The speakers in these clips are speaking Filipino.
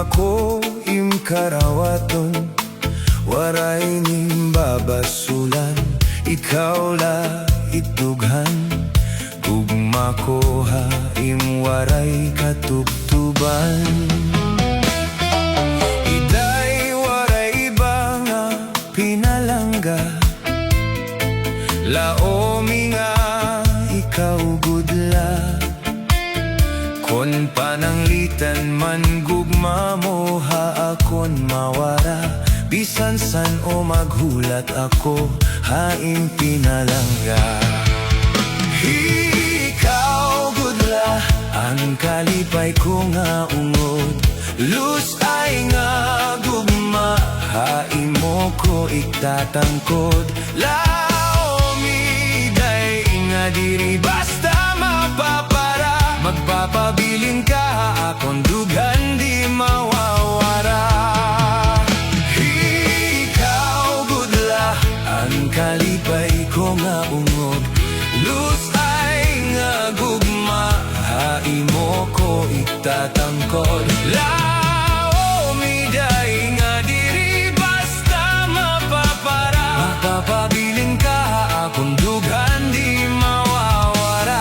ako imkarawaton, waray nimbabasulan, ikaw la itughan. Gugma ko haim waray katubtuban. Iday waray ba nga pinalangga, laomi nga ikaw gudla. Kon pananglitan man gugma mo ha akon mawara, bisan san o maghulat ako haing pinalangga. Ikaw gudla ang kalipay ko nga ungod, lus ay nga gugma haing mo ko iktatangkod. Laomi day nga diri basta mapapara, magpapabilin ka akong dughan di mawawara. Ikaw gudla ang kalipay ko nga ungod, lus ay nga gugma haimo ko iktatangkod. Laomi day nga diri basta mapapara, magpapabilin ka akong dughan di mawawara.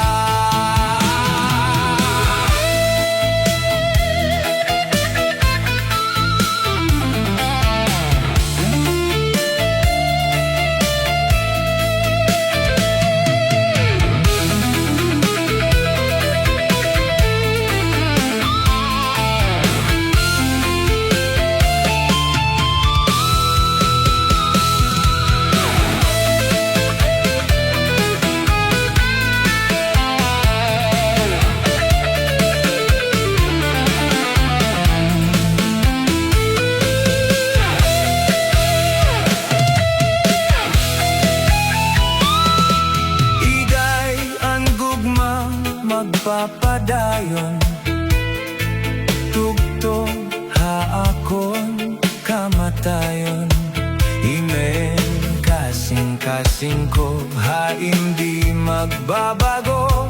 Magpapadayon, tugtog haakon kamatayon. Imen kasing-kasing ko ha hindi magbabago.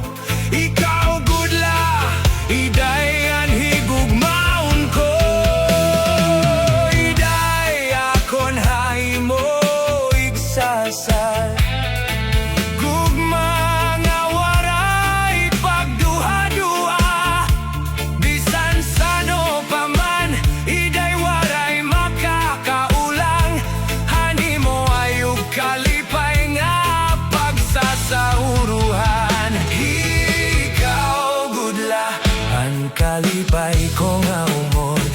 Ikaw gudla, iday anhi gugmaon ko. Iday akon haimo igsasal, kalipay ko nga umod,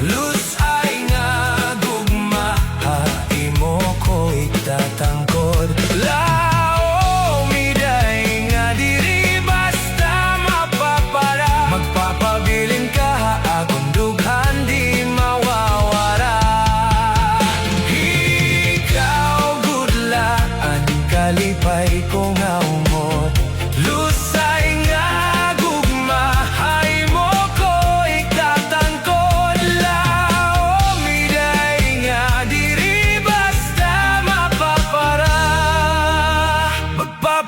lus ay nga gugma haimo ko iktatangkod. Laomi day nga diri basta mapapara, magpapabilin ka akong dughan di mawawara. Ikaw gudla ang kalipay ko nga umod, lus ay nga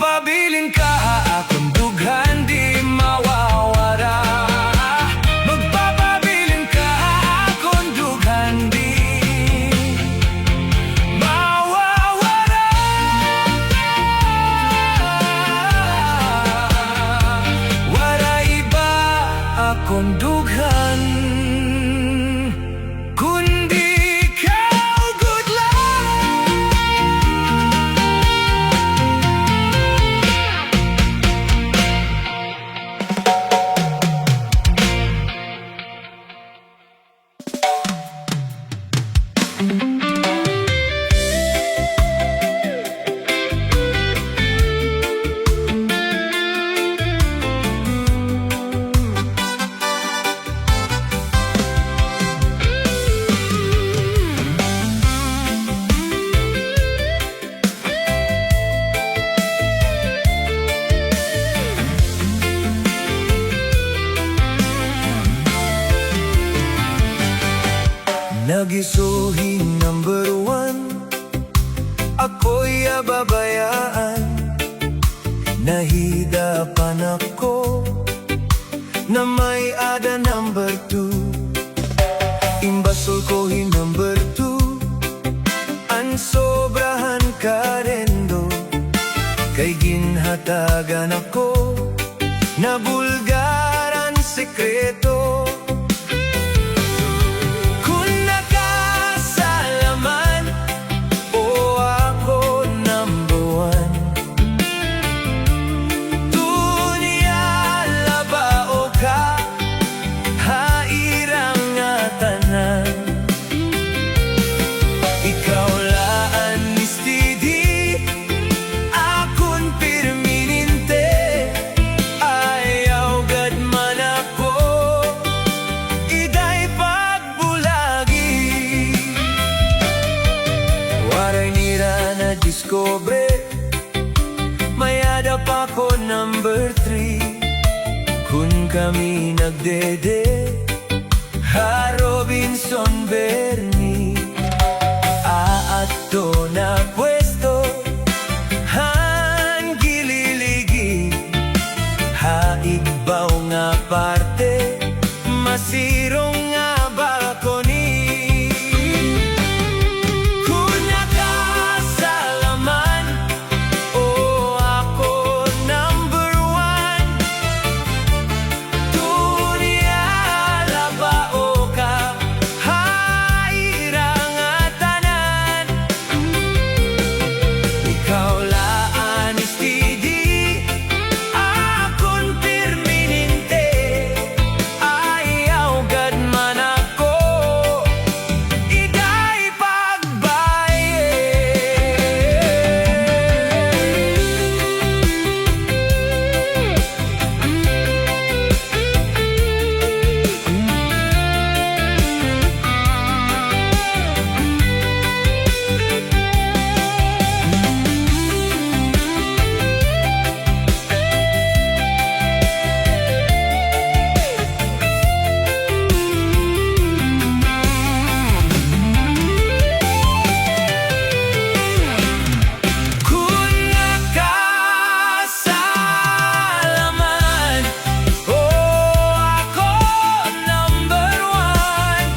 pabilin ka akong dughan di mawawara. Magpapabilin ka akong dughan di mawawara. Wala iba akong dughan kundi ikaw gudla. Nagisuhin number 1, ako'y ababayaan. Nahidapan ako na may ada number 2. hatagan ako na bulgaran sekreto. Kung nakasalaman o ako number one, dunia labao ka, hairang nga tanan. Ikaw laan istidi, akon permanente, ayaw gad man ako, iday pagbulagi. Waray nira na diskobre, mayada pa ko number 3. Kung kami nagdede, ha Robinson Bernie, ato na pwesto, han gililigi, haigbaw nga parte, masirong nga balkoni. Kung nakasalaman o ako number one, dunia labao ka, hairang nga tanan. Ikaw laan istidi, akon permanente, ayaw gad man ako, iday pagbaye. Kung nakasalaman o ako number one,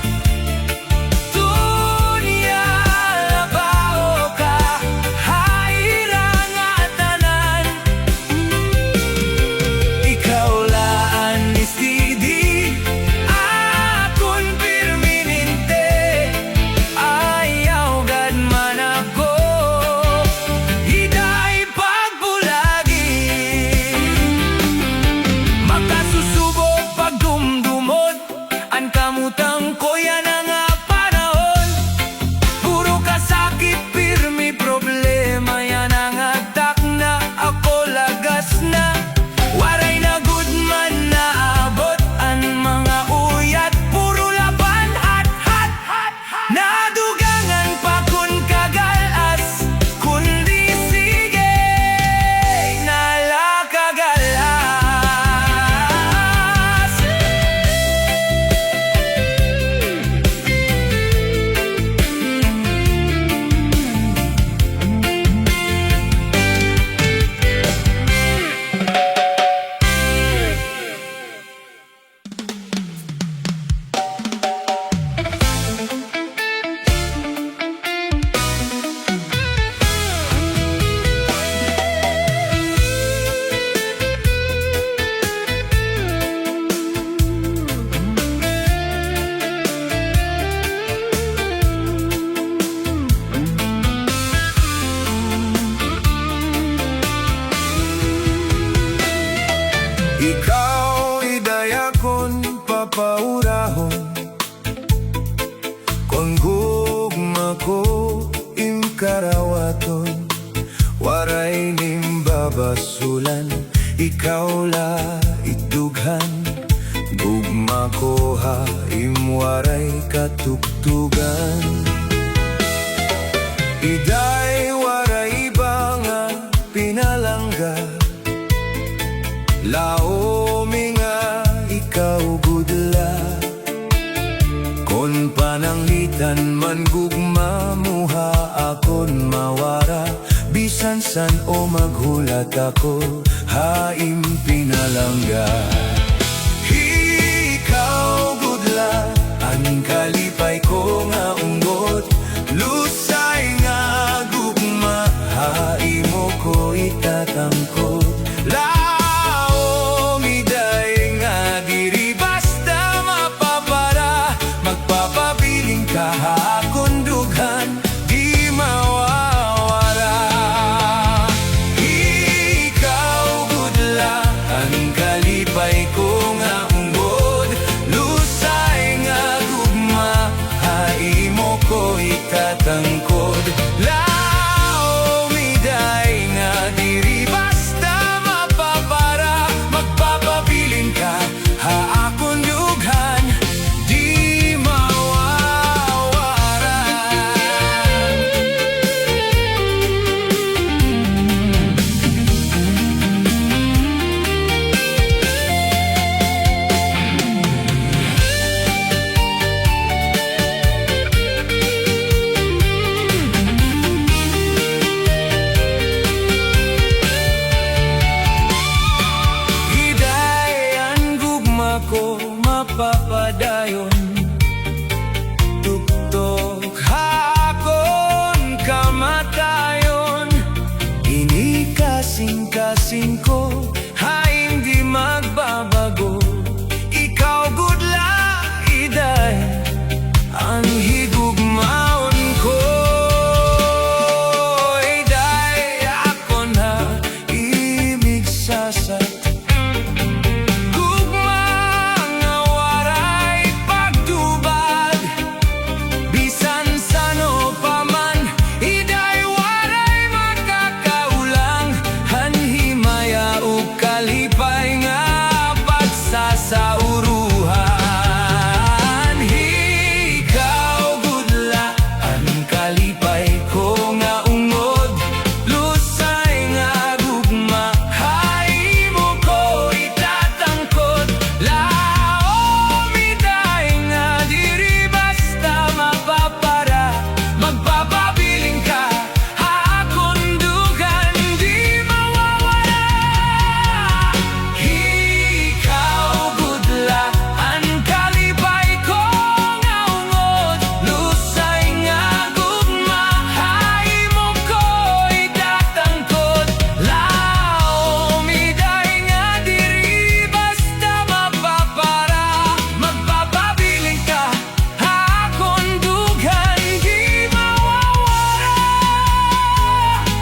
dunia labao ka, hairang nga tanan. Ikaw laan istidi, akon permanente, ayaw gad man ako, iday pagbulagi. Makasusubok pagdumdumod, ang kamutang ko yan ang nga panahon. Puro kasakit, pirmi problema, yan ang agdak na ako lagas na. Waray na good man na abot, ang mga uyat, puro laban, hat, hat, hat, hat. Nadugangan pa kun kagalas, kundi sige nalakagalas. Ikaw idayakon papaurahon, kung gugma ko imkarawaton, waray nimbabasulan, ikaw la itughan, gugma ko ha imwaray katugtugan. Iday waray ba nga pinalangga, laomi nga ikaw gudla. Kon pananglitan man gugma muha akon mawara, bisan san o maghulat ako, haim pinalangga. Ikaw gudla, ang kalipay ko nga unggot, lusay nga gugma, haimo ko itatangkot. lasing ko ay hindi magbabago. Ikaw gudla, iday, ang higugmaon ko. Iday, ako na ibig sasat. Gugma nga waray pagtubag, bisan sano pa man. Iday, waray makakaulang, hanhimaya o kalipay nga pagsasauruhan. Ikaw gudla, ang kalipay ko nga ungod, lusay nga gugma, haymo ko itatangkod. Laom iday nga diri basta mapapara, magpapabiling ka, haakon dugan di mawawala. Ikaw gudla, ang kalipay ko nga ungod, lusay nga gugma, haymo ko itatangkod. Laom iday nga diri basta mapapara, magpapabiling ka, haakon dugan di mawawala.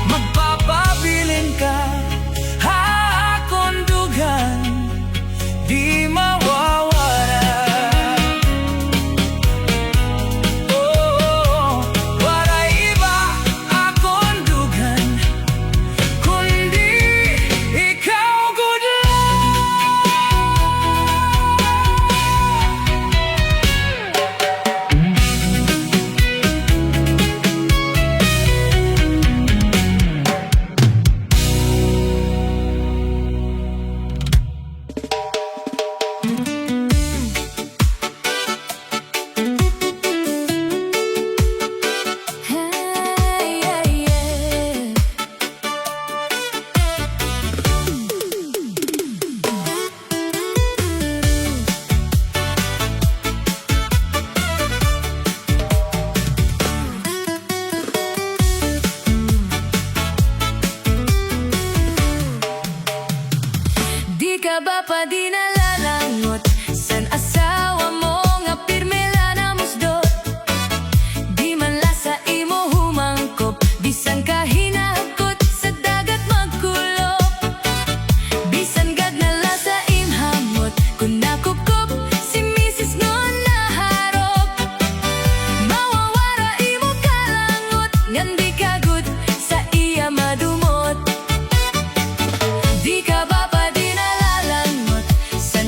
Magpapabiling ka, haakon dugan di mawawala. Oh, waray iba akong dugan, kundi ikaw gudla. Di ka ba pa di nalalangot san asawa mo nga pirme la na musdot? Di man la sa imo humangkop, bisan ka hinahagkot sa dagat magkulop. Bisan gad na la sa imhamot, kung nakupkop si misis ngon naharop. Mawawara imo kalangot, ngan di kagud sa iya madumot. Di ka ba pa di nalalangot sa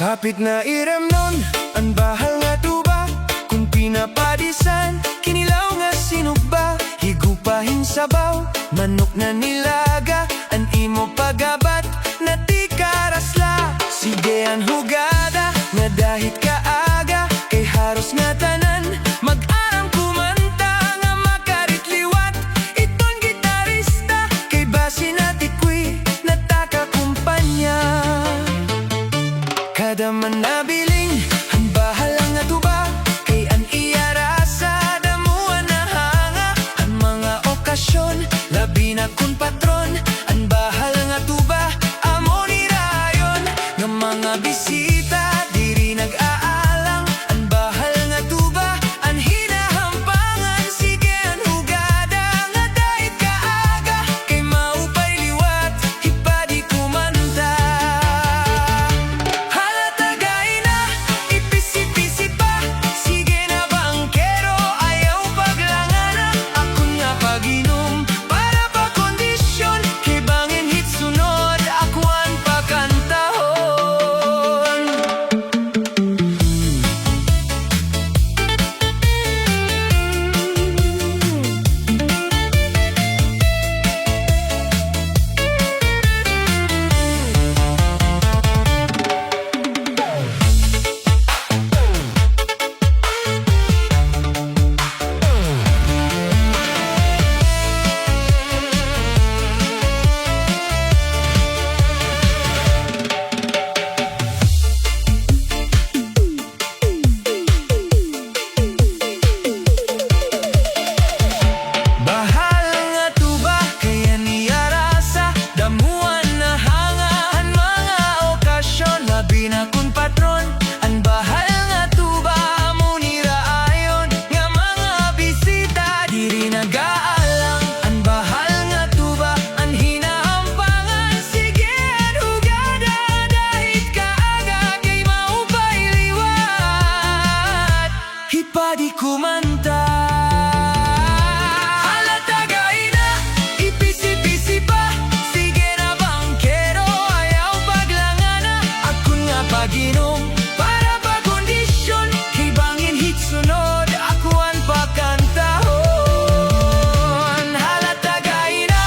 Hapit na iremnon, ang bahal nga tuba, kung pinapadisan, kinilaw nga sinugba, higupahin sabaw, manok na nilaga, an imo pagabat, na di karasla. Sige ang hugada, nga dahit kaaga, kay haros nga tanan, mag-arang kumanta, nga makaritliwat, iton gitarista, kay basi na tikwi, natakakumpanya. Kada man nabiling, ang bahala nga tuba, kay an iyarasa, damuan na hanga, ang mga okasyon, labi na kun patron, ang bahala nga tuba, amo ni rayon, nga mga bisita, diri nag-aalang, ang bahal nga tuba, ang hinahampangan, sige ang hugada, nga dahit kaaga, kay maupay liwat, ipadi kumanta. Halatagay na, ipisi-pisi pa, sige na bangkero, ayaw paglangana, ako nga pag-inom, para pa kondisyon, kay bangin hit sunod, ako ang pakantahon. Bahal nga tuba, kaya niya rasa, damuan na hanga, ang mga okasyon, labi na kun patron, ang bahal nga tuba, amo ni raayon, nga mga bisita, diri nag-aalang, ang bahal nga tuba, ang hinahampangan, sige ang hugada, dahit kaaga, kay maupay liwat, hipadi kumanta. Halatagay na, ipisi-pisi pa, sige na bangkero, ayaw paglangana, ako nga pag-inom, para pa kondisyon, kay bangin hit sunod, ako ang pakantahon. Halatagay na,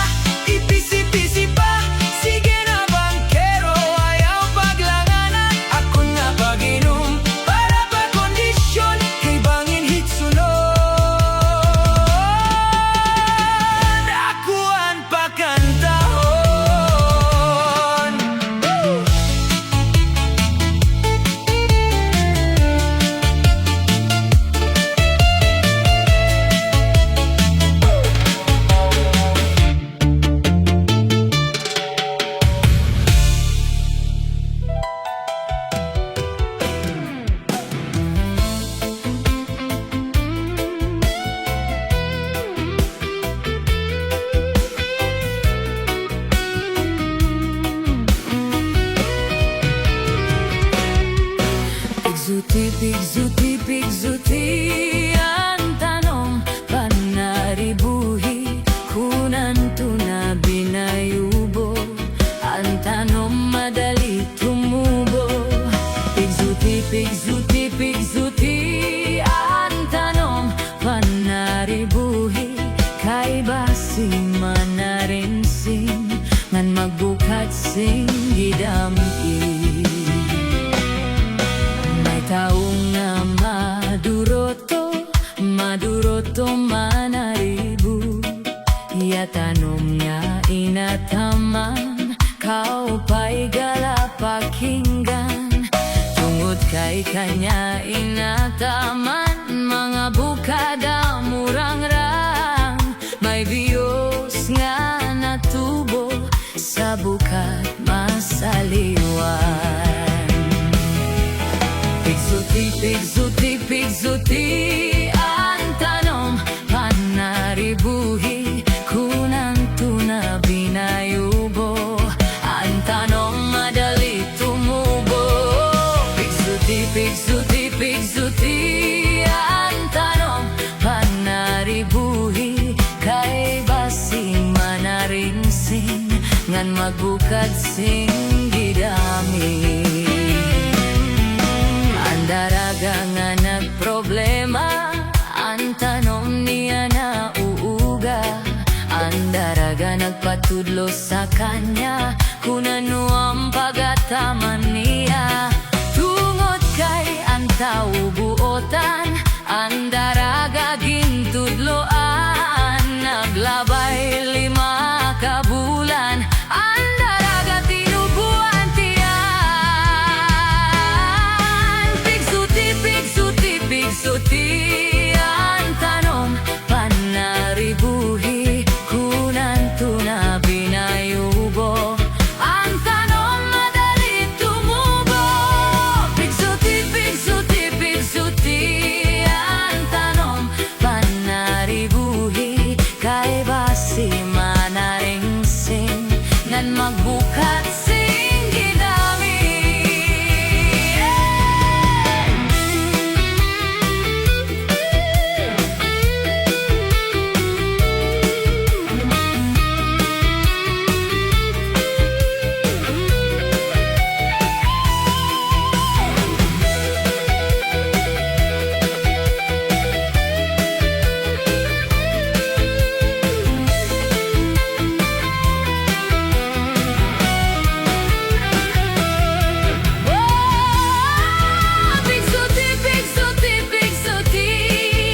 ipisi-pisi pa, sige na bangkero, ayaw paglangana, ako nga pag-inom, para pa kondisyon, kay bangin hit sunod, ako ang pakantahon. Pigzuti, ang tanong, panaribuhi, kunan to na binayubo, ang tanong madali tumubo. Pigzuti, ang tanong, panaribuhi, kay basi manarinsing, ngan magbukat sing gidampi. May taong nga maduroto manaribu, yatanom nga inataman, kaupay gala pakinggan, tungod kay kanya inataman, mga bukada murang-rang, may biyos nga natubo, sa bukat masaliwan. Pigzuti, ang tanong, panaribuhi, kunan to na binayubo, ang tanong madali tumubo. Pigzuti, ang tanong, panaribuhi, kay basi manarinsing, ngan magbukat sing gidami. daraga nga nagproblema, ang tanom niya na uuga. Ang daraga nagpatudlo sa kanya, kung ano ang pagataman niya. Tungod kay ang tao buotan, ang daraga gintudloan. Naglabay 5 ka bulan, ang daraga tinubuan tiyan. Pigsuti, pigsuti, pigsuti, ang tanom panaribuhi, kunan tuna binayubo. Ang tanom madali tumubo. Pigsuti, pigsuti, pigsuti, ang tanom panaribuhi, kay basi manaringsing, nan magbukat sing gidami. Pigsuti, pigsuti, pigsuti,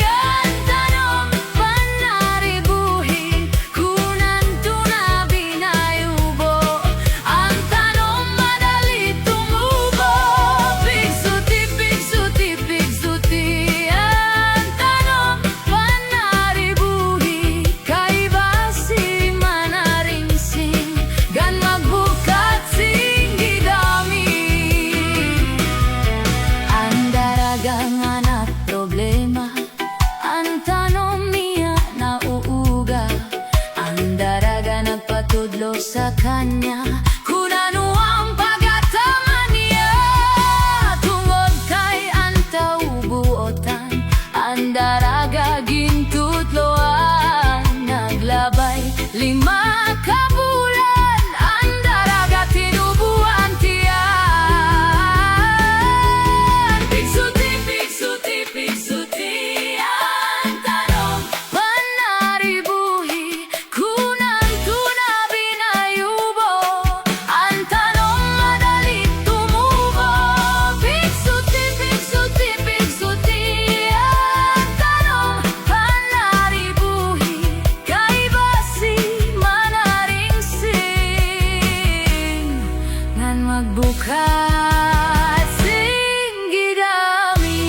ang tanom panaribuhi, kunan tuna binayubo. Ang tanom madali tumubo. Pigsuti, pigsuti, pigsuti, ang tanom panaribuhi, kay basi manaringsing, gan magbukat sing gidami. Ang daraga nga na problema, ang tanom niya na uuga. Ang daraga nagpatudlo sa kanya, kung ano ang pagataman niya. Tungod kay ang tao buotan, ang daraga gintudloan. Naglabay 5 ka bulan, ang daraga tinubuan tiyan. Pigsuti, pigsuti, pigsuti, ang tanom panaribuhi, kunan tuna binayubo. Ang tanom madali tumubo. Pigsuti, pigsuti, pigsuti, ang tanom panaribuhi, kay basi manaringsing, nan magbukat sing gidami.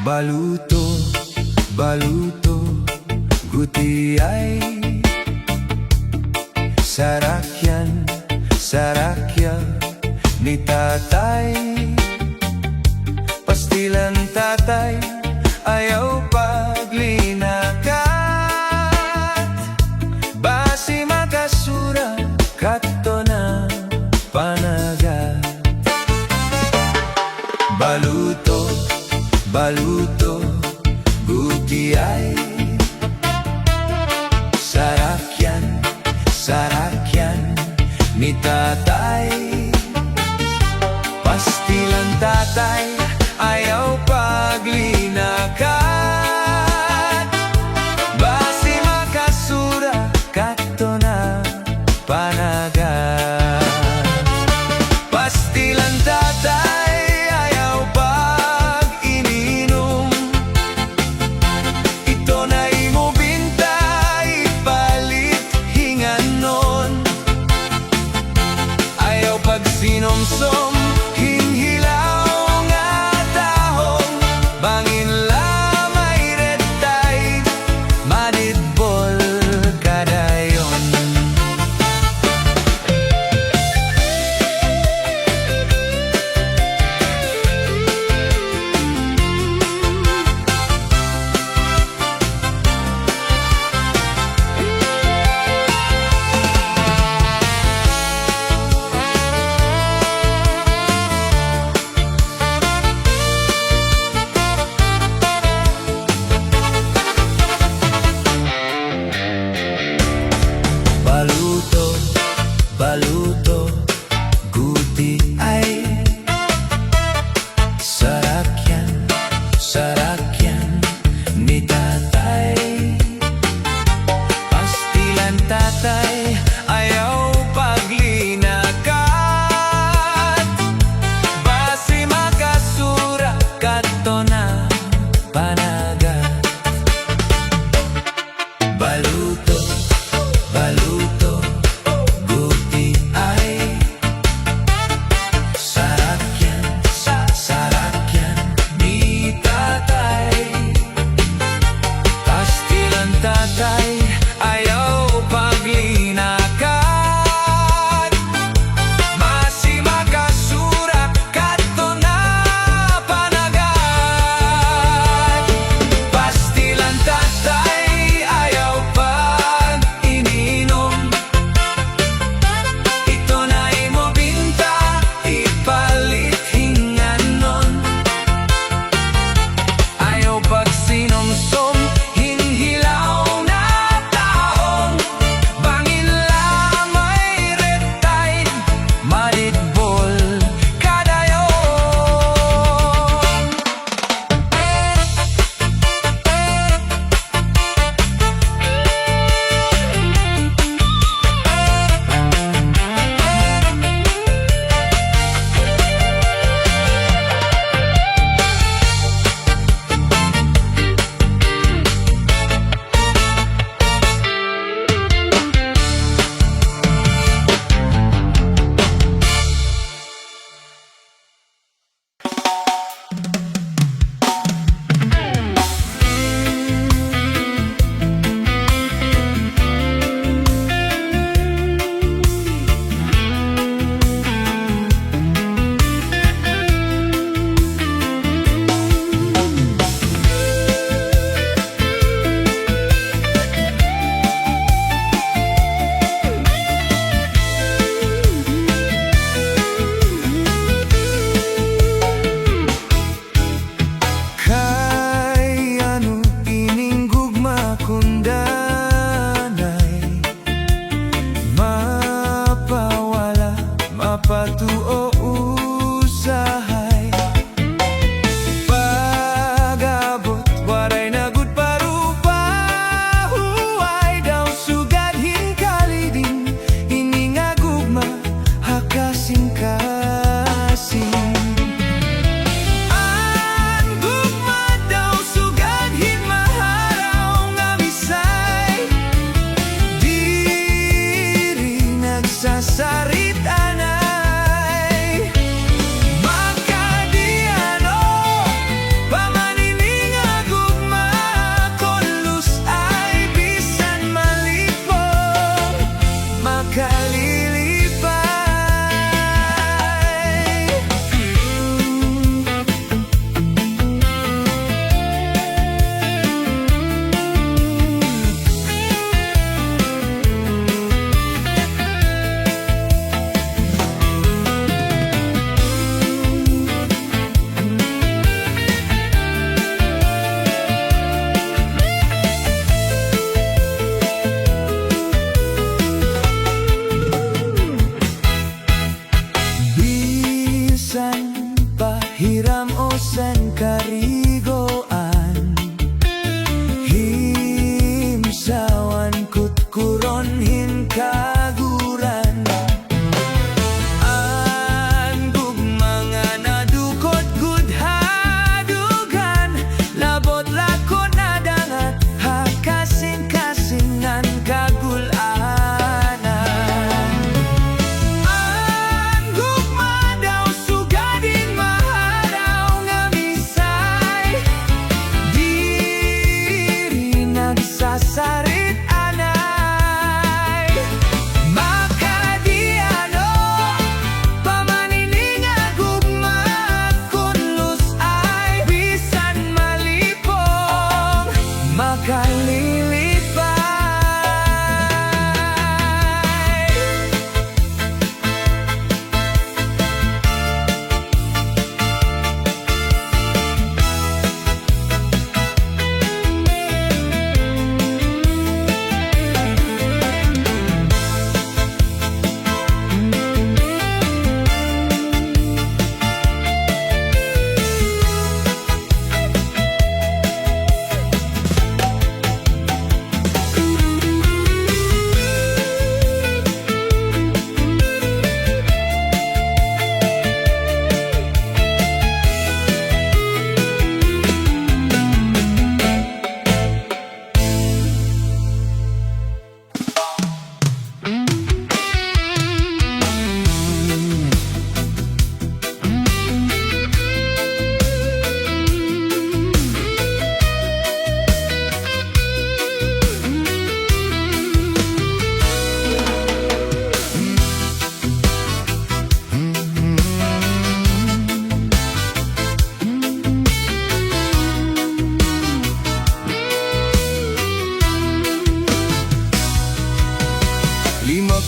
Baluto, baluto, gutiay. Sarakyan, sarakyan ni tatay. Pastilan tatay, ayaw paglinakat. Basi makasura, kato na panagat. Baluto, baluto, gutiay. Sarakyan, sarakyan ni tatay. Pastilan tatay, ayaw paglinakan.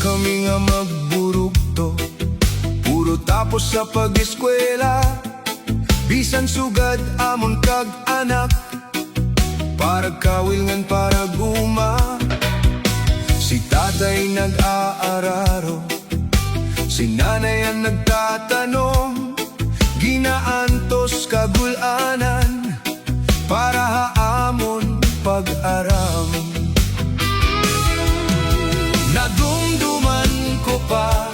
kami nga magburugto, puro tapos sa pag-eskwela. Bisan sugad amon kag anak, para kawilngan para guma. Si tatay nag-aararo, si nanay ang nagtatanong, ginaantos kagulanan para haamon pag-aram. Nadumduman ko pa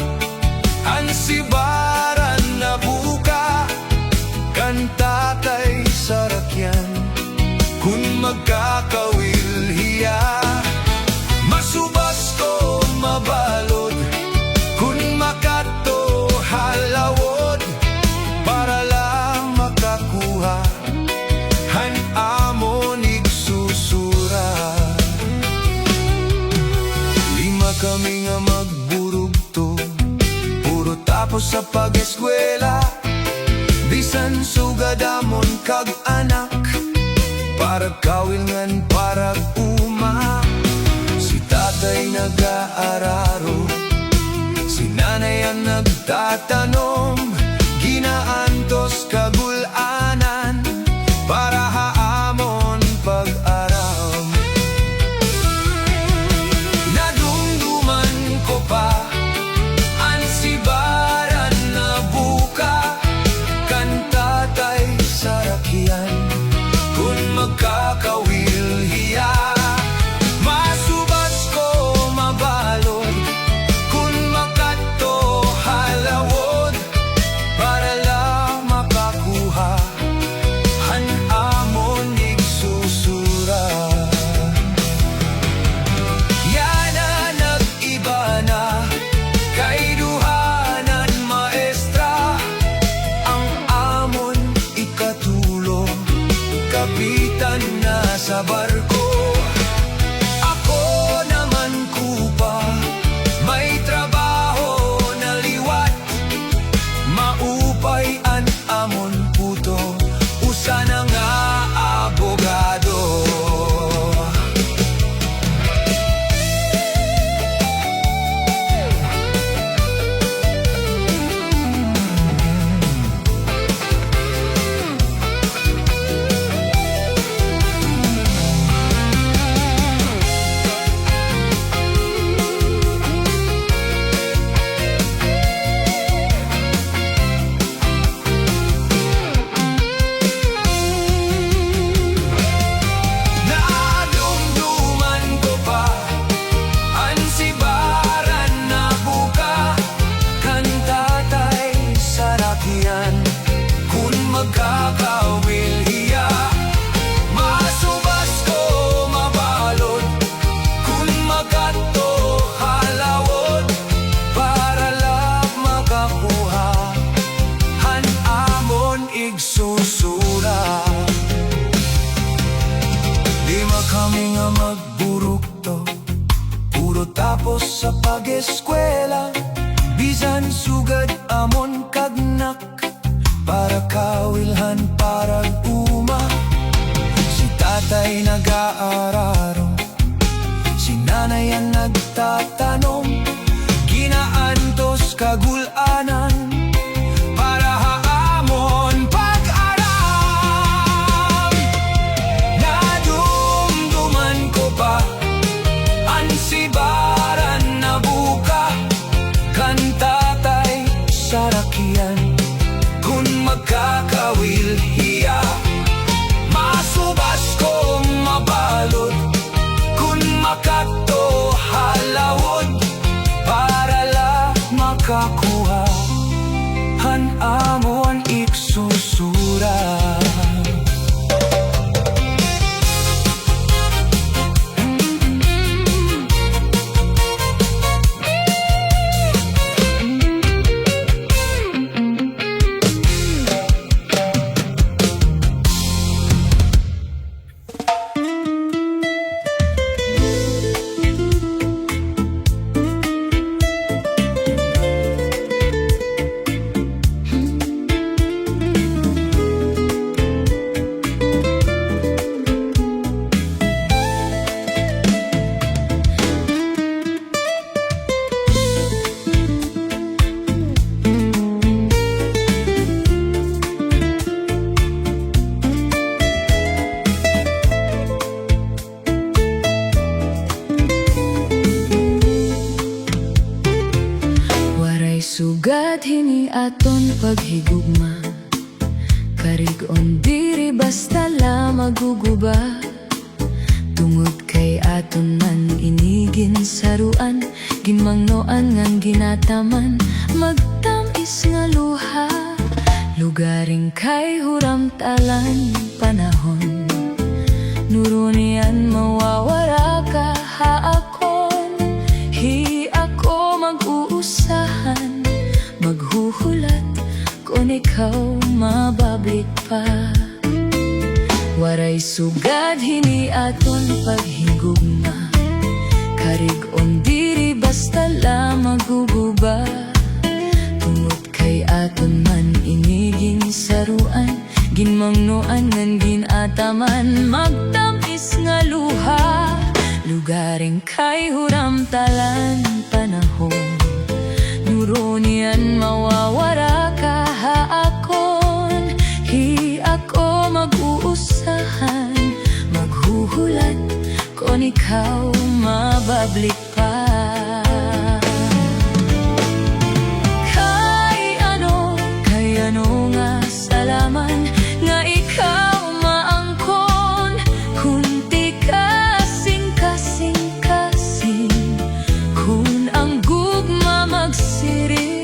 ang sibaran na buka, kan tatay sarakyan kun magkakawil hiya. Masubas ko mabalod kun makato halawod, para lang makakuha han amon igsusura. Lima kami nga magburugto, puro tapos sa pag-eskwela. Bisan sugad amon kag anak, para kawilngan para uma. Si tatay nag-aararo, si nanay ang nagtatanong, ginaantos kagulanan para haamon pag-aram. Nadumduman ko pa ang sibaran na buka, kan tatay sarakyan kun magkakawil hiya. Masubas ko mabalod kun makato halawod, para lang makakuha han amon igsusura. Yana nag-iba na kay duhanan maestra, ang amon ikatulong kapitan na sa barko. Ako naman kupa, may trabaho na liwat, maupay an amon puto, usa na nga abogado. Nadumduman ko pa ang sibaran na buka, kan tatay sarakyan kun magkakawil hiya. Masubas ko mabalod kun makato halawod, para lang makakuha han amon igsusura. Lima kami nga magburugto, puro tapos sa pag-eskwela. Bisan sugad amon kagnak, para kawilhan para uma. Si tatay nag-aararo, si nanay ang nagtatanong, ginaantos kagulanan para haamon pag-aram. Nadumduman ko pa ang sibaran na buka, kan tatay sarakyan kun magkakawil hiya. Masubas ko mabalod kun makato halawod, para lang makakuha han amon igsusura. sugad hini aton paghigugma, karigon diri basta la maguguba. Tungod kay aton man inigin saruan, ginmangnoan ngan ginataman, magtamis nga luha. Lugaring kay huramtalan panahon, nurunian mawawara ka haakon. Hi ako mag-uusahan, maghuhulat kung ikaw mabablit pa. Waray sugad hini aton paghigugma, karigon diri basta la maguguba. Tungod kay aton man inigin saruan, ginmangnoan ngan ginataman, magtamis nga luha. Lugaring kay huramtalan panahon, nurunian mawawara ka haakon. Hi ako mag-uusahan, maghuhulat kung ikaw mabablik pa. Kay ano nga salaman nga ikaw maangkon, kunti kasing-kasing kun ang gugma magsirin.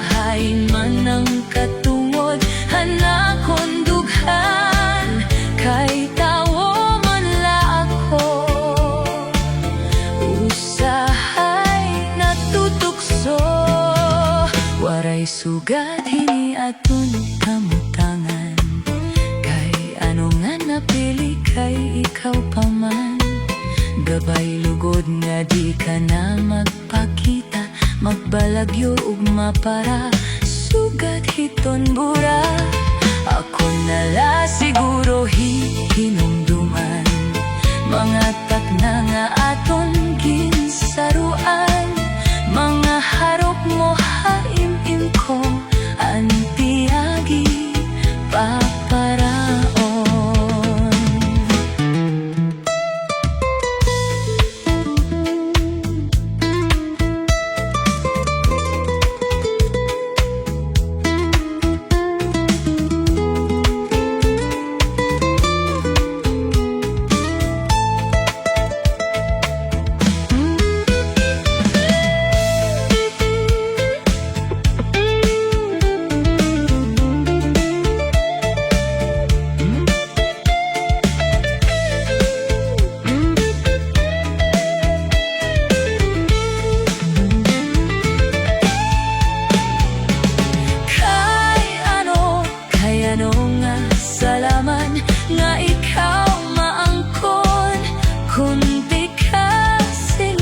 Hain man ang katungod, hanakon dughan, kay tawo man la ako. Usahay natutukso, waray sugad hini aton kamutangan, kay ano nga napili kay ikaw pa man. Gabay lugod nga di ka na magpakita, magbalagyo ugma para sugad hiton bura. Ako nala siguro hinumduman, mga takna nga aton ginsaruan. Mga harok mo haimim ko, antiyagi paparaon. Ano nga salaman nga ikaw maangkon, kunti kasing-kasing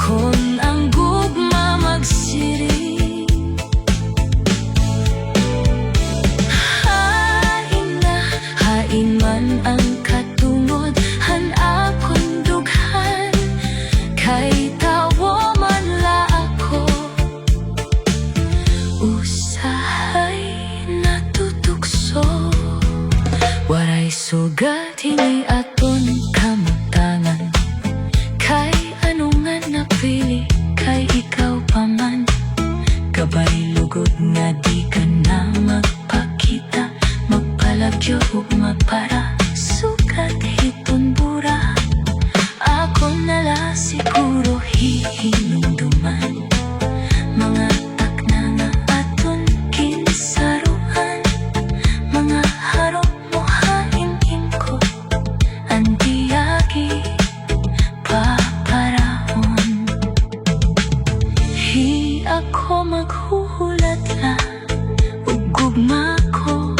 kun ang gugma magsiring. Hain man ang katungod, hanakon dughan, kay tawo man la ako. Waray sugad hini aton kamutangan, kay ano nga napili kay ikaw pa man. Gabay lugod nga di ka na magpakita, magpalagyo ugma para sugad hiton bura. Ako nala siguro hinumduman, mga takna nga aton ginsaruan. Mga harok mo haimim ko, antiyagi paparaon. Hi ako maghuhulat la, ug gugma ko,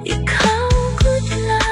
ikaw gud la.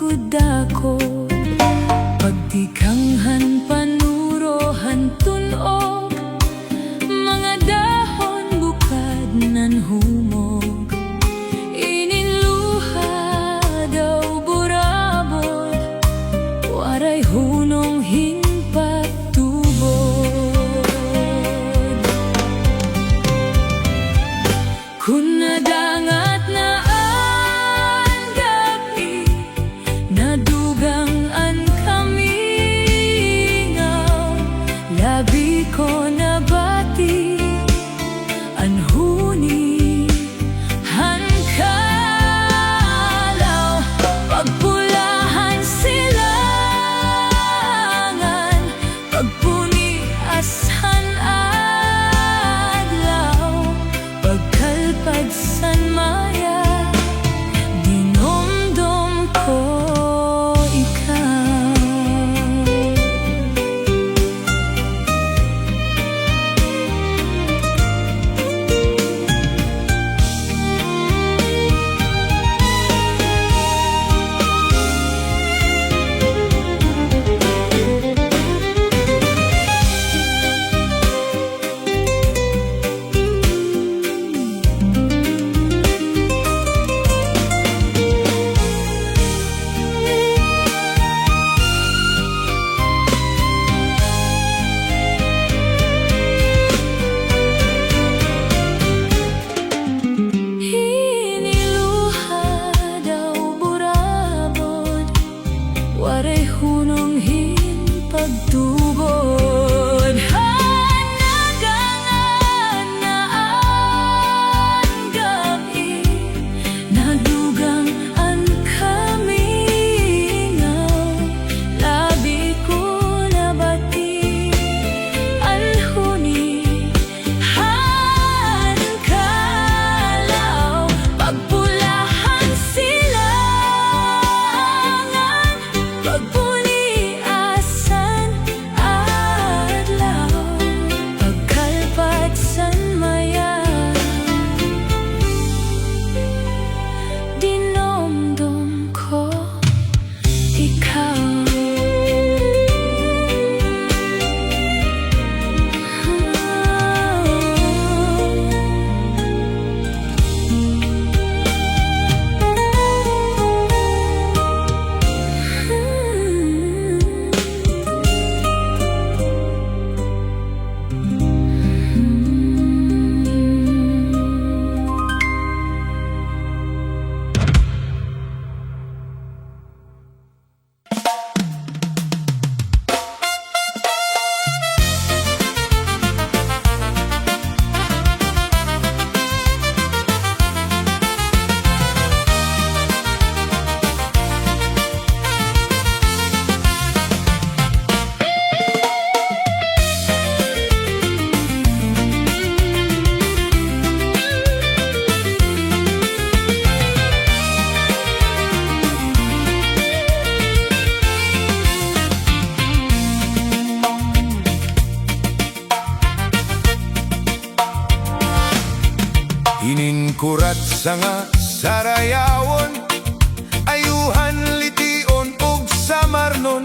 gud ako. Pagtikanghan panurohan tunog, mga dahon bukad nan humog. Iniluha daw burabot, waray hunong hinpagtubod. Kun nadangat na ang gabi, nadugang ang kamingaw, labi ko nabati ang huni hankalaw. Pagpulahan silangan, pagpuni asan adlaw, pagkalpad san maya, dinomdom ko ikaw. Iniluha daw burabot, waray hunong hinpagtubod. Hanagangan na ang gabi, nadugang ang kamingaw, labi ko nabati ang huni hankalaw. Pagpulahan silangan, pagpuni asan adlaw, pagkalpad san maya, dinomdom ko ikaw. Ininkurat sanga sarayawon, ayuhan lition ug samarnon,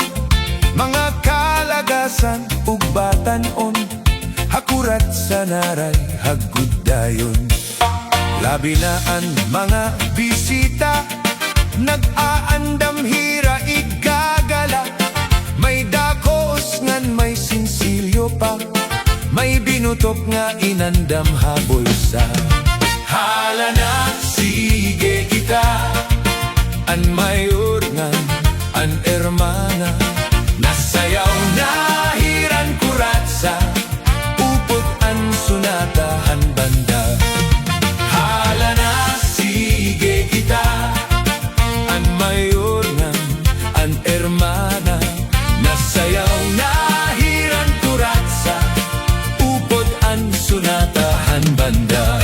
mga kalagasan ug batanon, hakurat sa naray haggudayon. Labi na ang mga bisita, nag-aandam hira igagala, may dakos ngan may sinsilyo pa, may binutok nga inandam habol sa hala na sige kita, an mayor ngan an hermana, nasayaw na hiran kuratsa, upot an sunatahan banda. Hala na sige kita, an mayor ngan an hermana, nasayaw na hiran kuratsa, upot an sunatahan banda.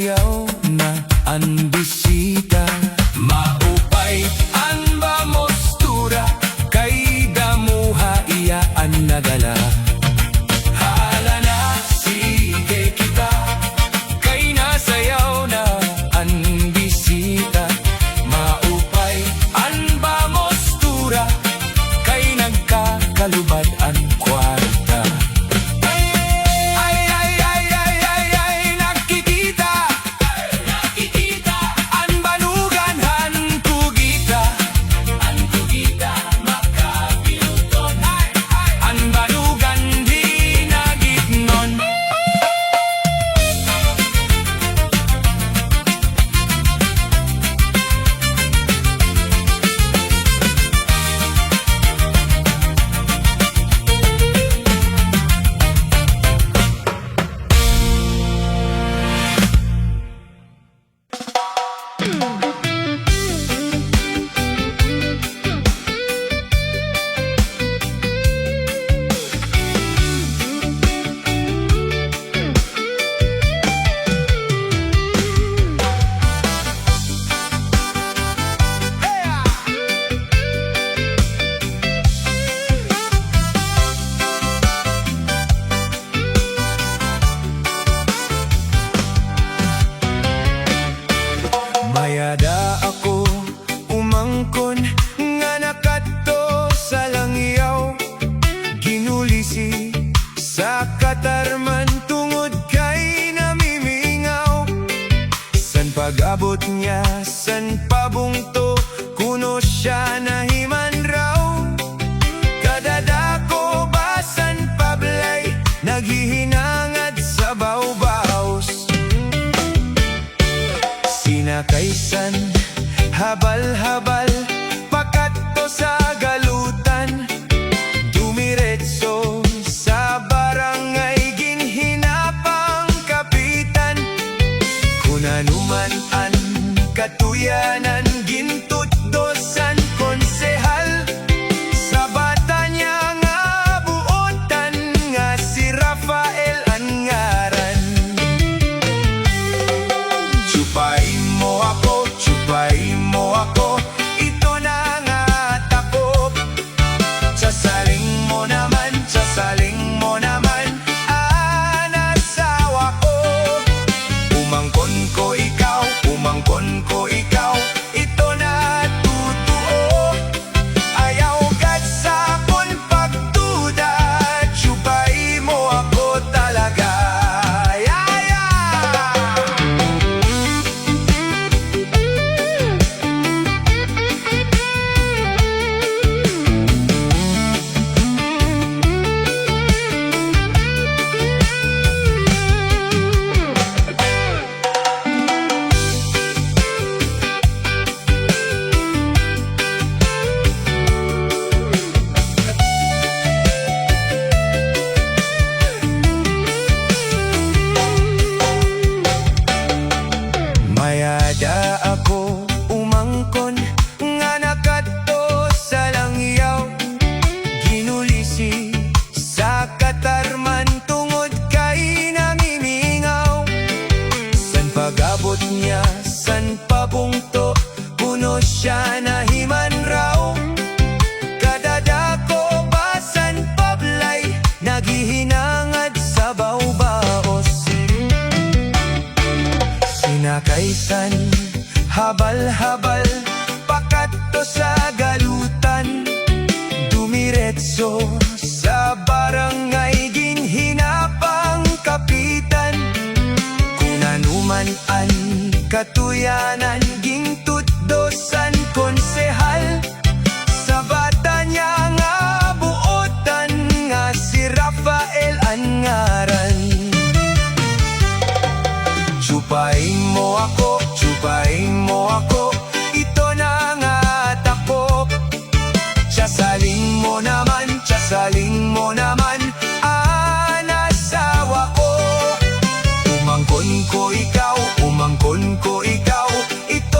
sayaw na ang bisita. Maupay ang bamostura, kay damuha iya ang nagala. Hala na, sige kita, kay nasayaw na ang bisita. Maupay ang bamostura, kay nagkakalubad ang kwarta. Mayada ako umangkon nga nakadto sa langyaw, ginulisi sa katarman tungod kay namimingaw. San pag-abot niya, san pabungto, kuno siya nahiman raw. Kadadako basan pablay, naghihinangad sa bawbaos. Sinakaysan, habal-habal, pakadto sa galutan, dumiretso sa barangay, ginhinapang kapitan. Kunanuman an katuyanan, gintutdosan konsehal, sa bata niya nga buotan, nga si Rafael ang ngaran. Chupay mo ako, ito na nga takop. Sasaling mo naman, asawa ko. Umangkon ko ikaw, ito na totoo. Ayaw gad sa akon pagduda, chupay mo ako talaga. Mayada ako umangkon nga nakadto sa langyaw, ginulisi sa katarman tungod kay namimingaw. San pag-abot niya, san pabungto, kuno siya nahiman raw. Kadadako basan pablay, naghihinangad sa bawbaos. Sinakaysan, habal-habal, pakadto sa galutan, dumiretso sa barangay, ginhinapang kapitan. Kunanuman an katuyanan, gintutdosan konsehal, sa bata niya nga buotan, nga si Rafael ang ngaran. Chupay mo ako, ito na nga takop. Sasaling mo naman, asawa ko. Umangkon ko ikaw, ito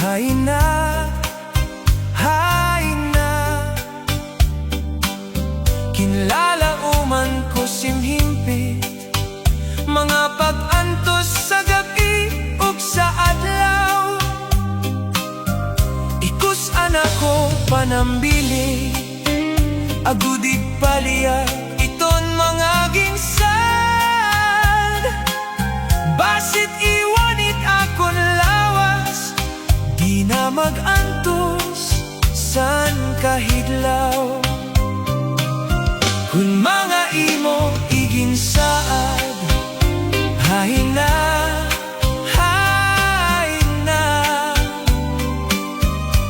Hay na, hay na. Kinlalauman ko simhimpit, mga pag-antos sa gabi ug sa adlaw. Ikus anak ko panambili, agudig paliyag iton mga ginsad. Basit iwanit akon lawas, di na mag-antos san kahidlaw. Kung mga imo iginsaad, hay na, hay na.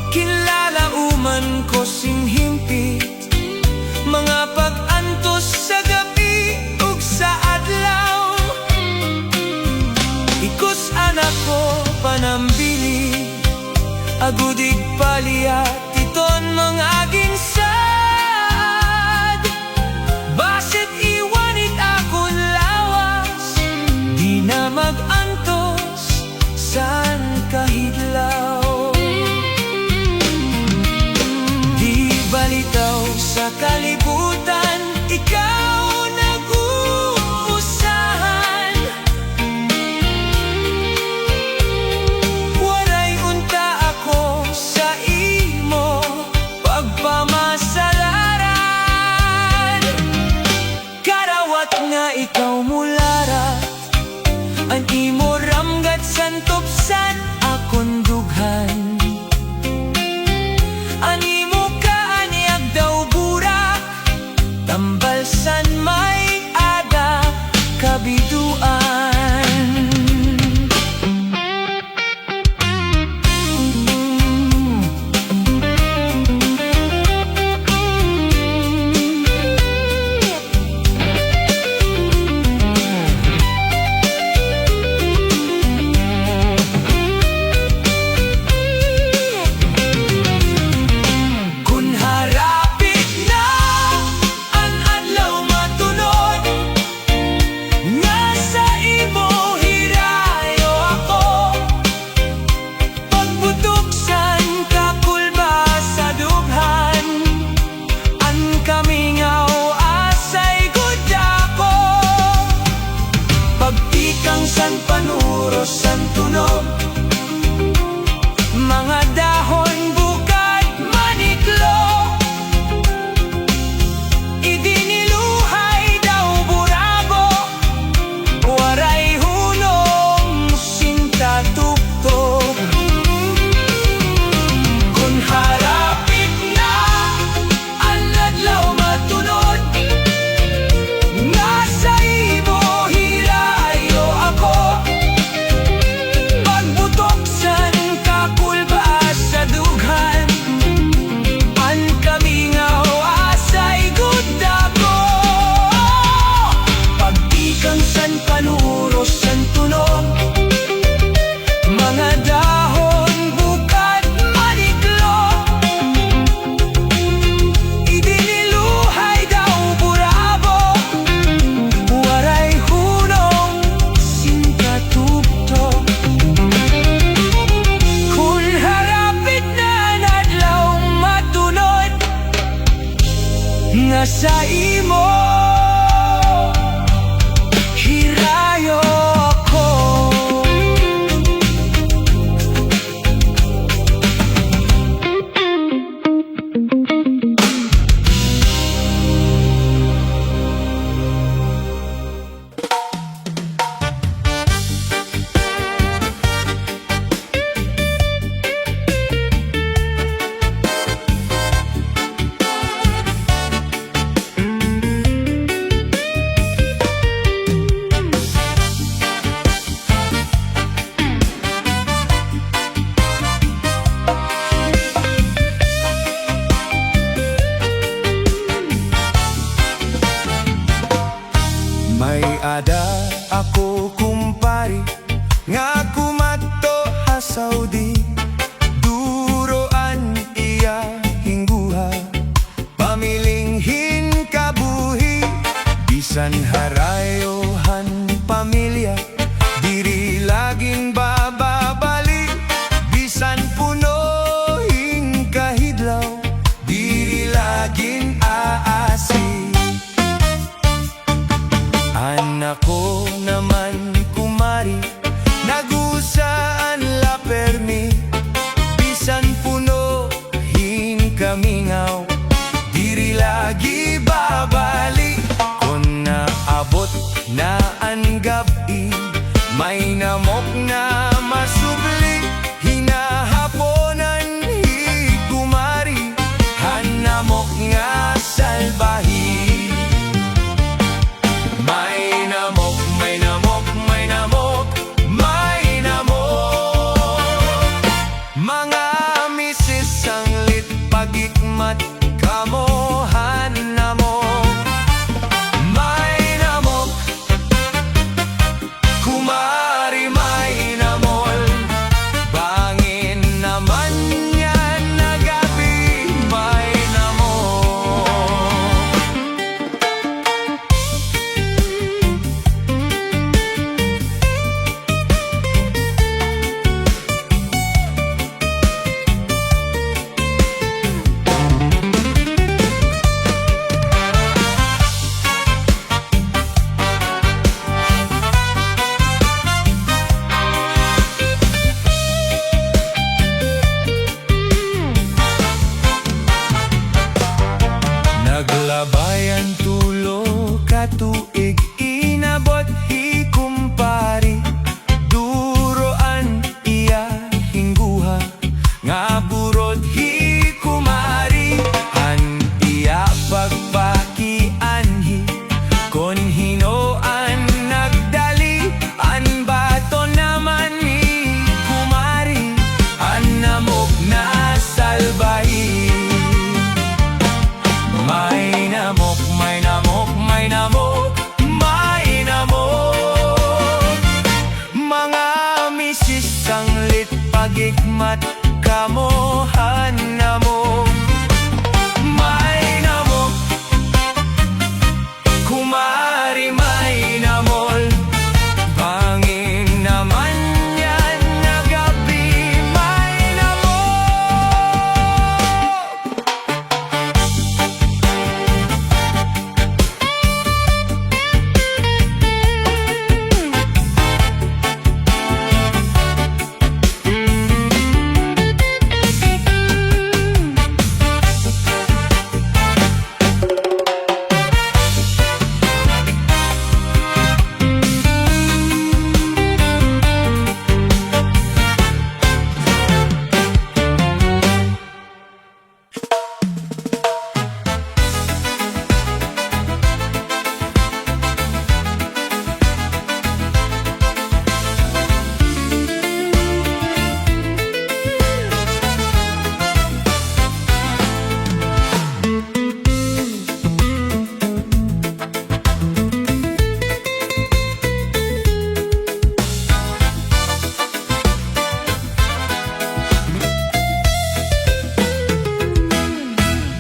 Kinlalauman ko simhimpit, mga pag-antos sa gabi ug sa adlaw. Ikus anak ko panambili, agudig paliyat iton mga ginsad. Basit iwanit akon lawas, di na mag-antos san kahidlaw. Di balitaw sa kalibutan, ikaw nag-uusahan. Waray unta ako sa imo, namingaw. Diri lagi babalik kung naabot na ang gabi. May namok na masubli, hinahaponan hikumari, hanamok nga salbahi. May namok, may namok, may namok, may namok. Mga misis ang lit pagikmat kamohan namok. May namok, kumari may namol. Bangin naman yan na gabi, may namok. Naglabayan tulo katuig, inabot hikumpari. Duroan iya hingguha, nga burod hikumari. Han iya pagpakianhi, kon hinoan nagdali. An bato naman hikumari, an namok na salbahi. May namok, may namok, may namok, may namok. Mga misis ang lit pagikmat kamohan namok. May namok, kumari may namol. Bangin naman yan na gabi, may namok.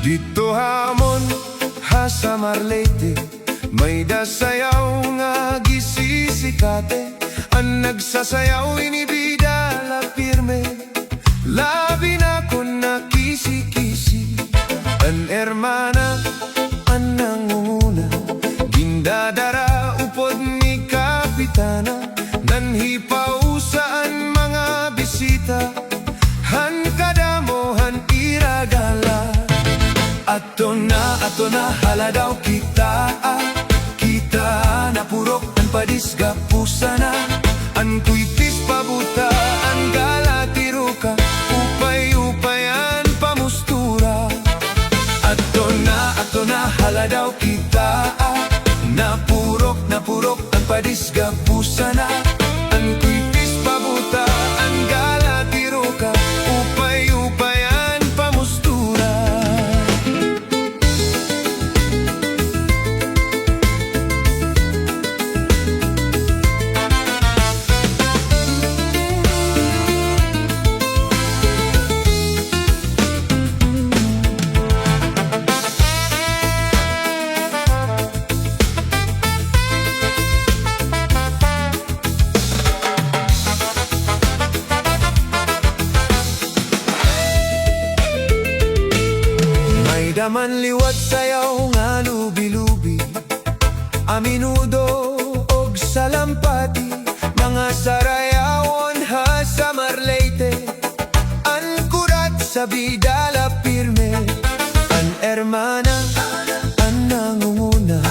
Dito hamon ha sa Marlete, may dasayaw nga gisisikate. Ang nagsasayaw inibida la pirme, labi na kon na kisi-kisi. An hermana ang nangunguna, gindadara upod ni kapitana. Nanhipaw saan mga bisita, han kadamohan iragala. Ato na haladaw kita, kita na purok ang padisga pusana. An kuitis pabuta, ang galatiro ka, upay-upayan pamustura. Ato na haladaw kita, na purok ang padisga pusana. An kuitis pabuta, ang galatiro ka, upay-upayan pamustura. Daman liwat sayaw nga lubi-lubi, a menudo og salampati. Mga sarayawon ha sa Marleyte, ang kurat sa bidala pirme. mana ang nangunguna,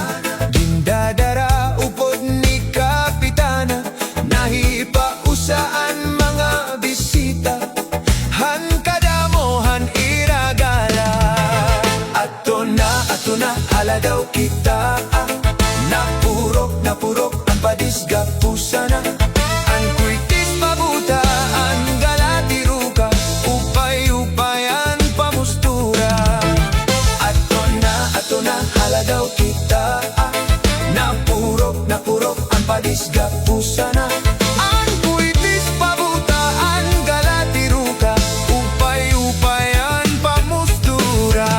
dindadara upod ni Kapitana, nahipausaan mga bisita, han kadamohan iragala. Ato na, hala daw kita, napurok ang padisga pusana, ang kuitis mabuta, ang galatiruka, upay-upayan pamustura. Ato na, hala daw kita, napurok ang padisga pusana, ang kuitis mabuta, ang galatiruka, upay-upayan pamustura.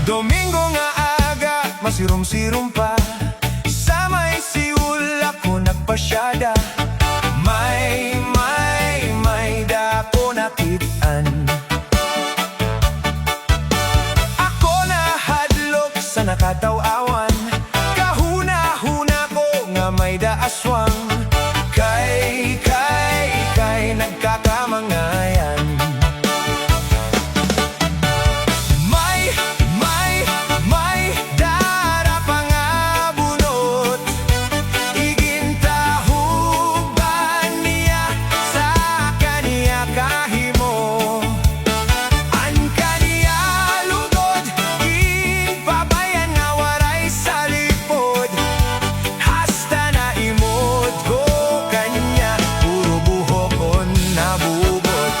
Domingo nga aga, masirum-sirum pa, sa may siul ako nagpasyada, may dako nakitaan. Ako na hadlok sa nakataw-awan, kahuna-huna ko nga may daaswang, kay nagkakamangayan. May dara pa nga bunot, igintahuban niya sa kaniya kahimo, an kaniya lugod, ipabayan nga waray sa lipod, hasta na imod ko kanya, puro buhokon nabugot.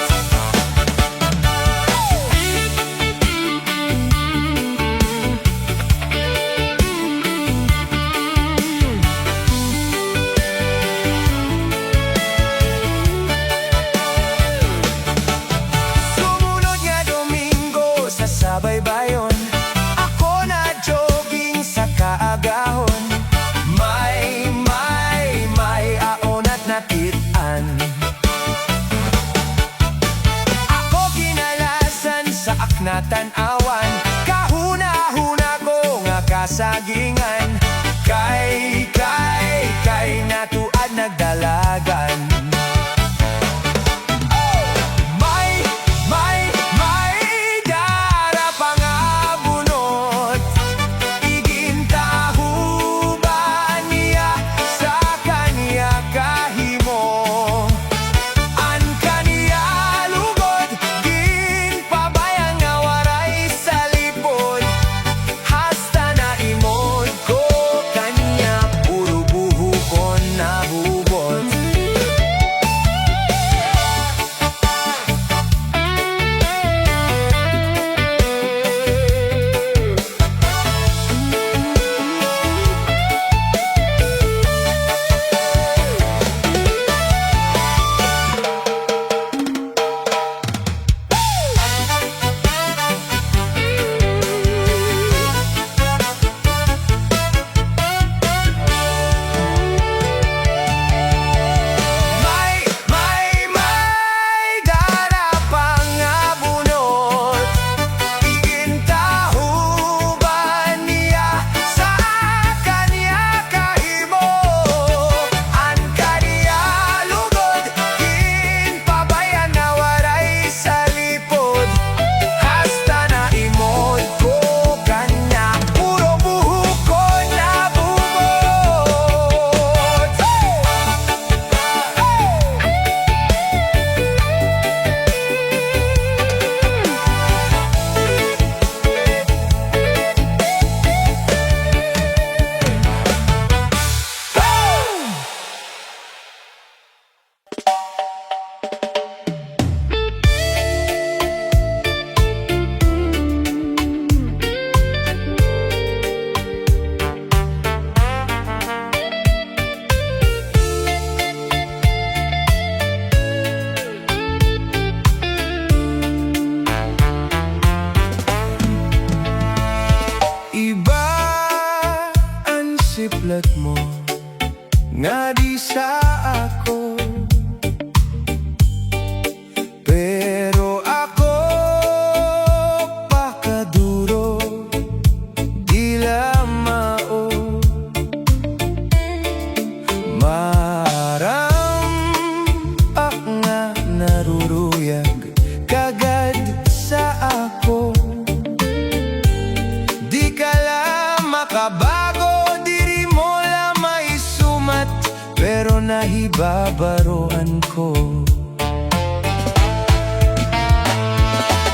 Sumunod nga Domingo sa sabaybayon, ako na jogging sa kaagahon, may aon at nakitaan. Ako kinalasan sa aknatan awan, kahuna-huna ko nga kasagingan, kay natuad nagdalagan. May dara pa nga bunot, igintahuban niya sa kaniya kahimo, an kaniya lugod, ginpabayan nga waray sa lipod, hasta na imod nga di sa ako. Pero ako pakaduro, dila mao. Maram ak nga naruruyag kagad sa ako. Di ka lang makabago, diri mo lang maisumat, pero nahibabaroan ko.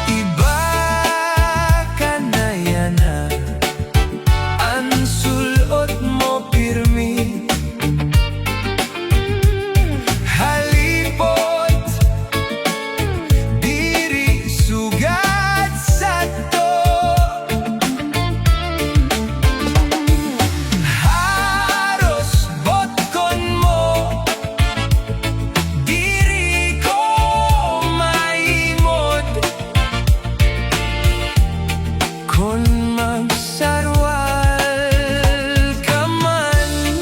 Iba ka na yan ha, ang sulot mo pirmi. Halipot, diri sugad sa to. Haros botkon mo, diri ko maimod. Kon magsarwal ka man,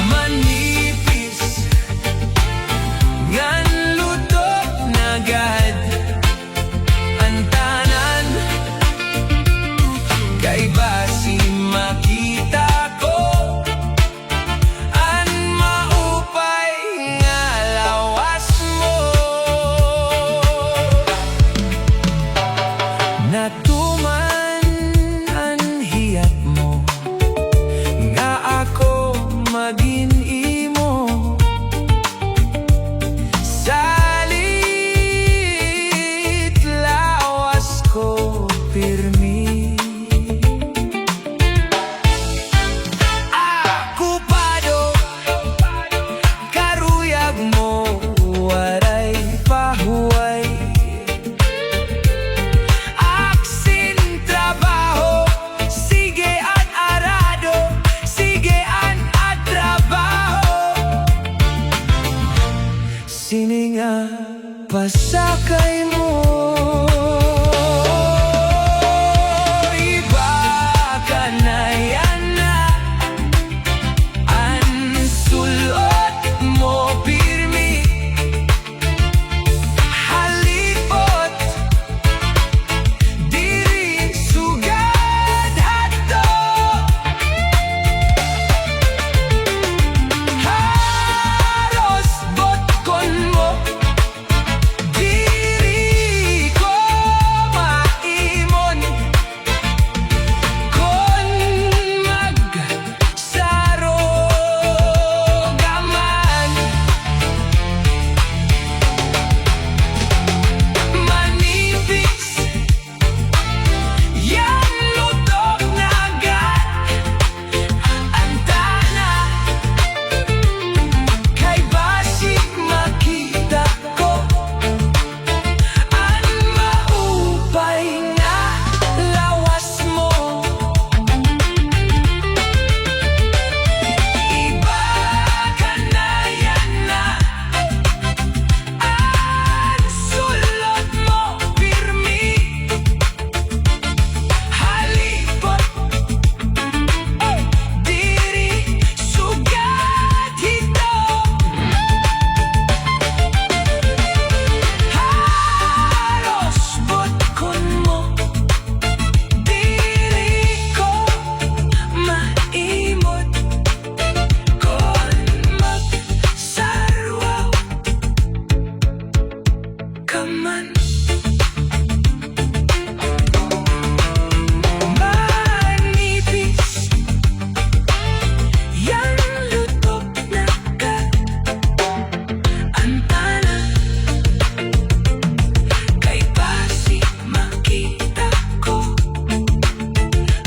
manipis ngan lutok nagad ang tanan. Kay basi makita ko ang maupay nga lawas mo. Natuman ang hiyat mo nga ako maging imo. Salit lawas ko pirmi. Akupado, karuyag mo, waray pahuway. Aksin trabaho, sige at arado, sige at trabaho. Sininga pasakay mo. Iba ka na yan na, ang sulot mo pirmi. Halipot, diri sugad hato. Haros botkon mo, diri ko maimon. Kon magsarogaman, manipis yang lutok nagad ang tana. Kay basi makita ko ang maupay nga lawas mo. Iba ka na yan na, ang sulot mo pirmi. Halipot, diri sugad hito. Haros botkon mo, diri ko maimod. Kon magsarwaw ka man, manipis yang lutok nagad ang tanan. Kay basi makita ko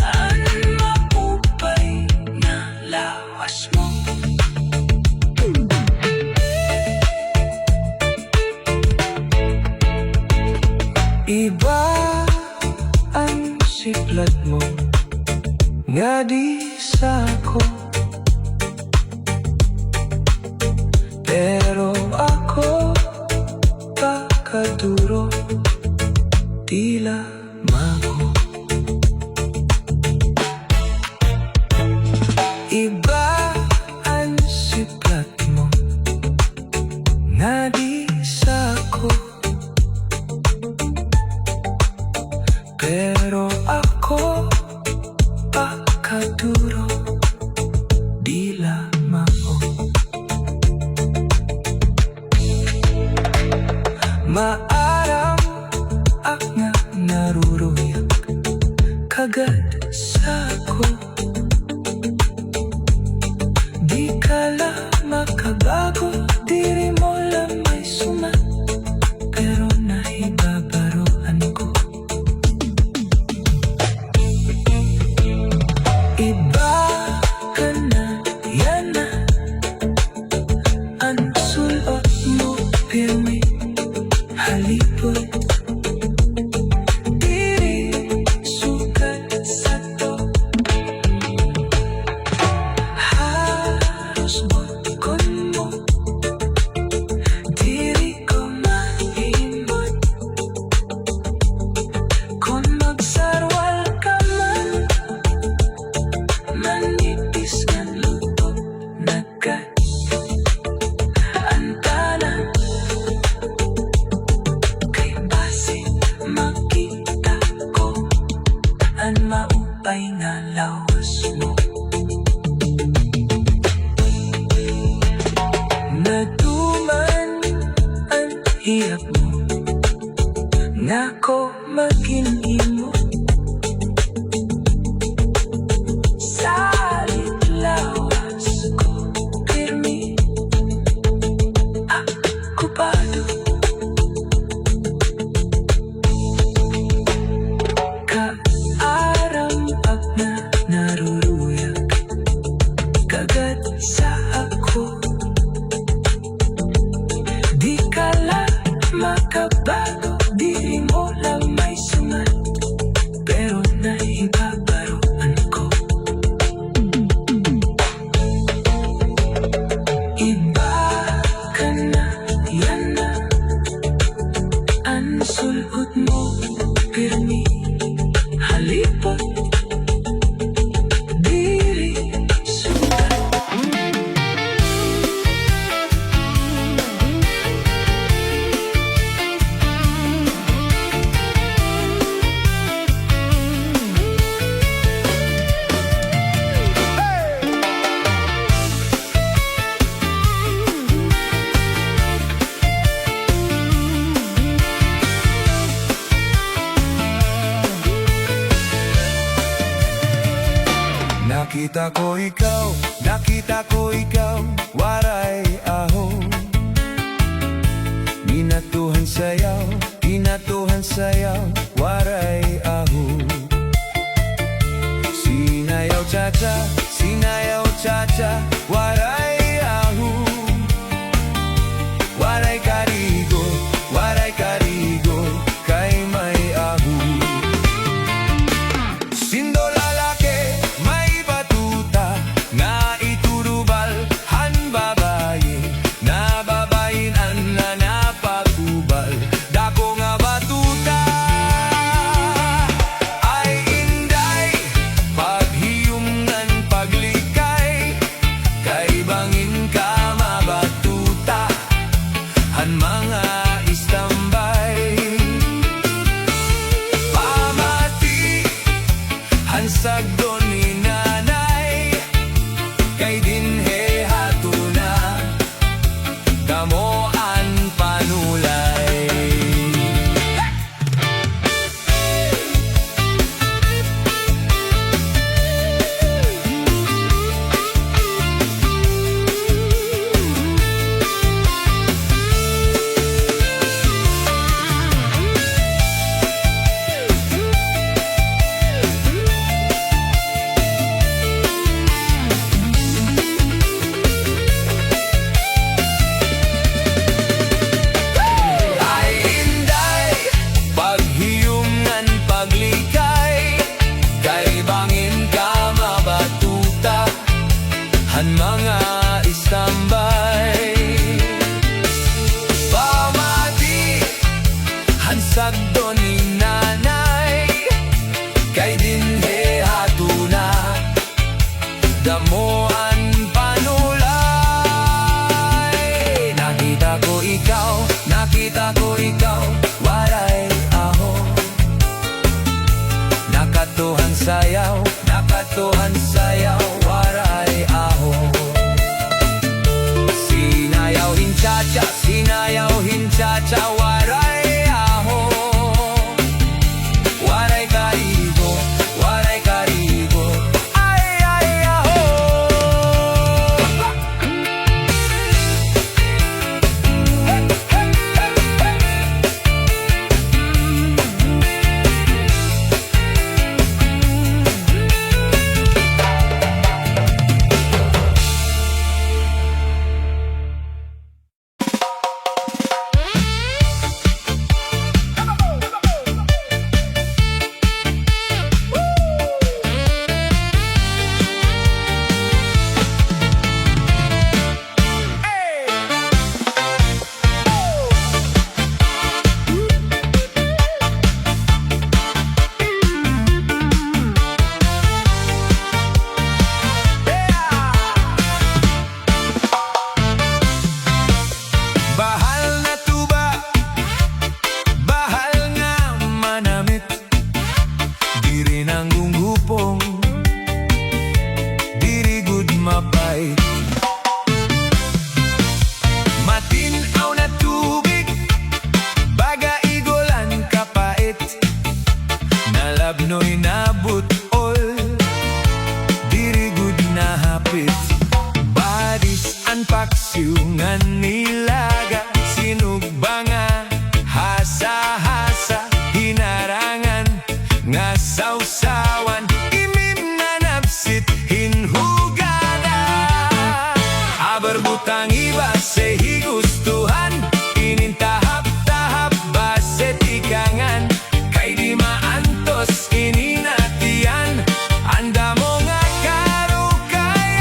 ang maupay nga lawas mo. Iba ang siplat mo nga di sa ako. Pero ako pakaduro, tila mago. kaduro dila mao maaram ak nga naruruyak kagad sa ako di ka lang makabago diri mo lang may sumat pero nahibabaroan ko iba ka na yan na ang sulot mo pirmi halipot diri sukat sa to halos bukon mo diri ko maimot kung magsarwal ka man manipis ng luto nagkat antanan kay base makita ko ang maupay nga lawas mo naduman ang hiyap mo nga ko maging-imo salit lawas ko pirmi akupado kaaram pag na naruruyak kagad sa ako di ka lang makabago diri mo lang may sumat pero nahibabaroan ko iba ka na yan na ang sulot mo pirmi halipot diri sukat nakita ko ikaw, waray aho Inatuhan sayaw, waray aho Sinayaw cha-cha, waray aho Waray karigo, kay may aho Sindo lalaki, may batuta nga iturubal han babae na babayin an napagubal dako nga batuta ay inday paghiyungan pansayaw waray aho. Sinayaw hinchacha waray aho. Waray karigo, ay aho. Bahal na tuba, bahal nga manamit. Diri nang gungupong, diri gud mapay. Matinaw na tubig, baga igolan kapait. Nalabnoy na butol, diri gud nahapit. Badis an paksiw nga nilaga, sinugbanga hasa-hasa, hinarangan nga sausawan, imim na napsit hinhugada. Aber butang iba se higustuhan, inintahap-tahap baset ikangan, kay di maantos ininatian, anda mo nga karukayagan.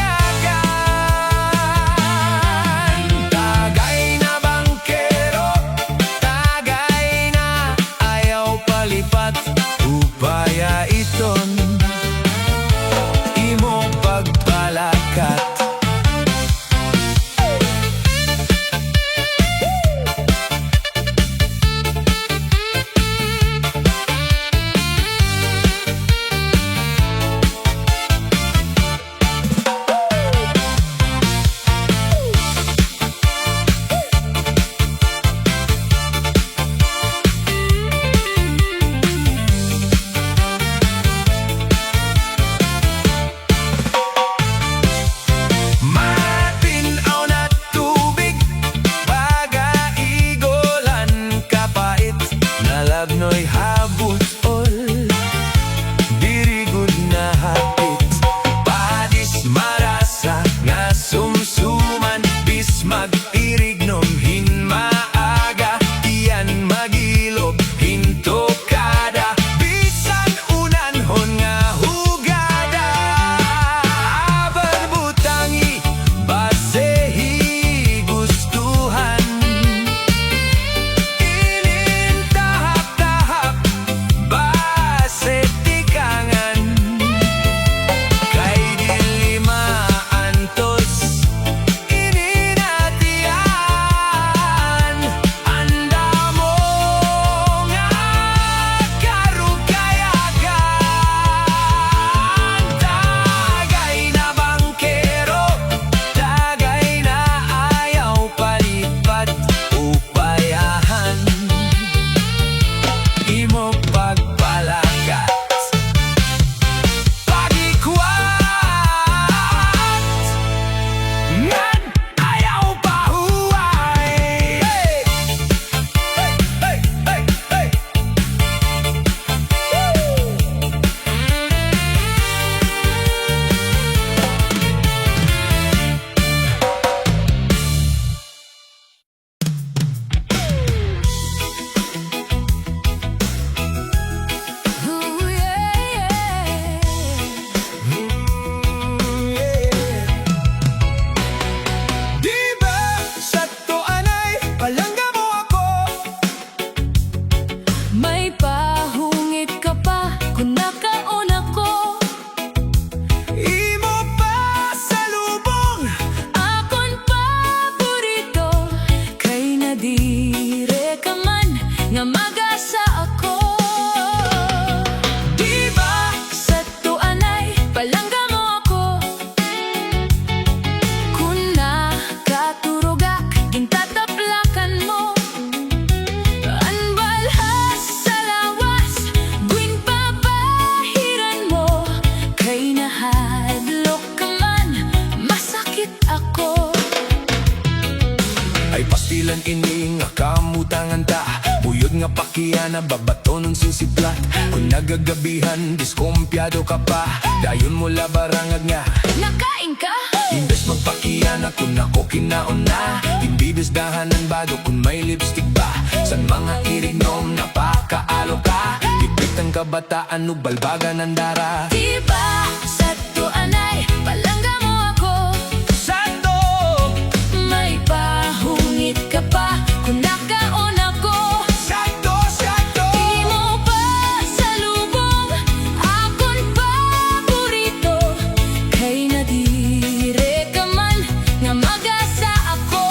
pastilan ini nga kamutangan ta. Buyod nga pakiyana, babatonon sinsiplat. Kung nagagabihan, diskumpyado ka pa. Dayon mo labarangag nga Nakain ka? imbes magpakiyana, kung ako kinaon na. Imbibis dahanan bado kung may lipstick ba. San mga irignom napakaalo ka. Ipit ang kabataan no balbagan ng dara. Diba sa tuanay palangga mo ako? Santo! May pahungit ka pa kung nakaon ako. Santo! Santo! Di mo pa salubong akon paborito. Kay nadire ka man nga mag-asa ako.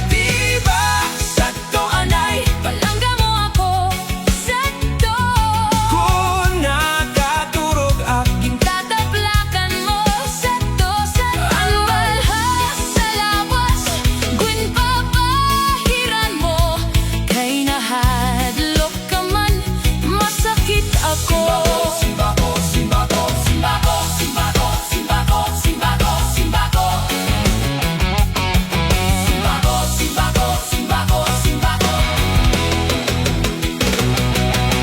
Diba sa tuanay Palangga mo ako sa to. kung nakaturog aking Tataplakan mo sa to sa albalhas sa lawas. Gwin papahiran mo kay nahadlok ka man masakit ako. Simbako, simbako, simbako, simbako, simbako, simbako, simbako. Simbako, simbako, simbako, simbako.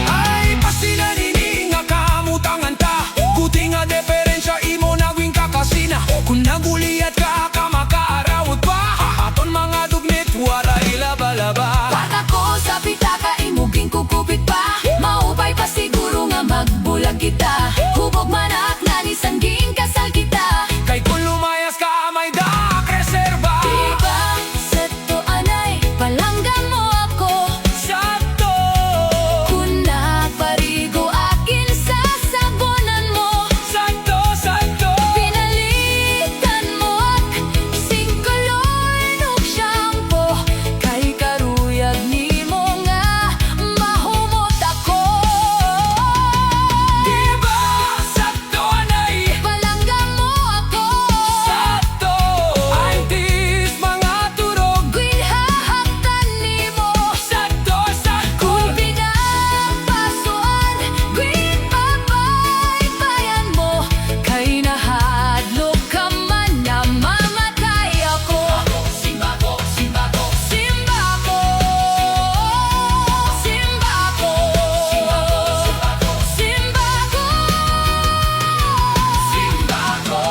Ay, pastilan ini nga kamutangan ta. Kuti nga diferensya imo nagwing kakasina. Kung naguliat ka, kamakaarawot pa. Aton mga dugnit, waray laba-laba. Bata ko sa pitaka imuging kukupit pa. Maupay pa siguro nga magbulag kita. Hubog manak na ni sangging kasal kita. Kay kung lumayas ka, may daak reserba. Diba sa tuanay palanggan mo ako? Sakto! Kung naparigo akin sa sabonan mo. Sakto, sakto! Pinalitan mo ak singkolon ug shampoo. Kay karuyag nimo nga mahumot ako. Diba sakto anay? Palanggan mo ako. Sakto! Ay tis mga turog. Gwinhahaktan nimo. Sakto, sakto! Kung pinapasuan, gwinpapaypayan mo. Kay nahadlok ka man na mamatay ako. Simbako, simbako, Simbako, simbako, simbako, simbako.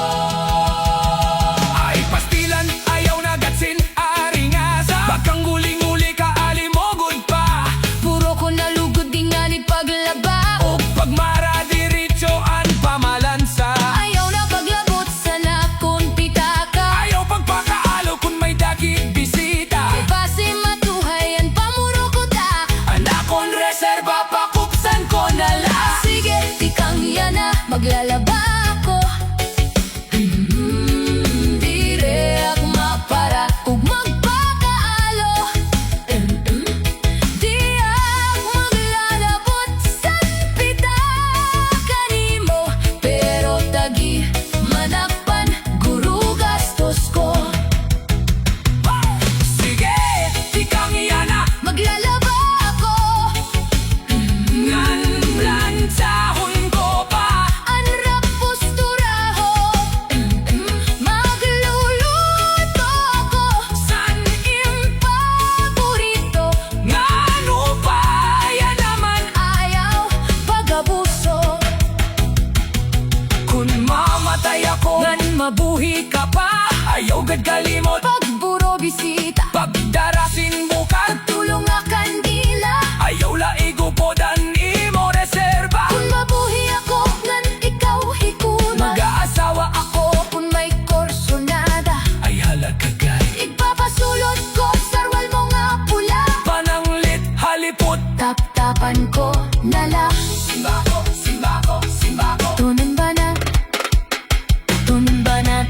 Ay pastilan, ayaw na gatsin, aringasa. Bakang guling-uli ka, alimogod pa. puro ko nalugod di nga ni paglaba. O pagmara diretso ang pamalansa. Ayaw na paglabot sa nakon pitaka. Ayaw pagpakaalo kung may dagit bisita. Base matuhayan pamuro ko ta. Anak kong reserba, pakupsan ko na lang. Sige, tikang yana, maglalaba ako. Dire ak mapara ug magpakaalo. Di ak maglalabot sa pitaka nimo. Pero tagi manakpan guru gastos ko. Sige, tikang iyana. Maglalaba ako. Ngan plansahon ko pa. Anrap posturaho. Magluluto ako. San Paborito. ngano pa yan naman. Ayaw pag-abuso. Kung mamatay ako, ngan mabuhi ka pa. Ayaw gad kalimot, Pagburo bisita. pagdarasin bukal. Tulong nga kandila. Ayaw laigo po dan imo reserba. Kung mabuhi ako, ngan ikaw hikuna. Mag-aasawa ako, Kung may korsonada, ay halagagay. ipapasulut ko sarwal mo nga pula. Pananglit, halipot. Tap-tapan ko nala. Simbako, simbako, simbako. Tunun banat. Tunun banat.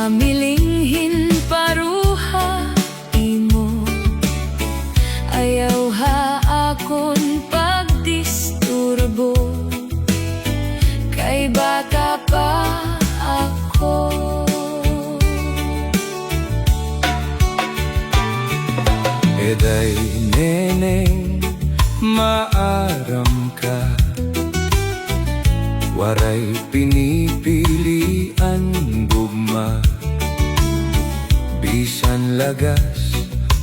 Mamilinghin paruha imo, ayaw ha akon pagdisturbo, kay bata pa ako. Eday neneng, maaram ka, waray pinipilian gugma, bisan lagas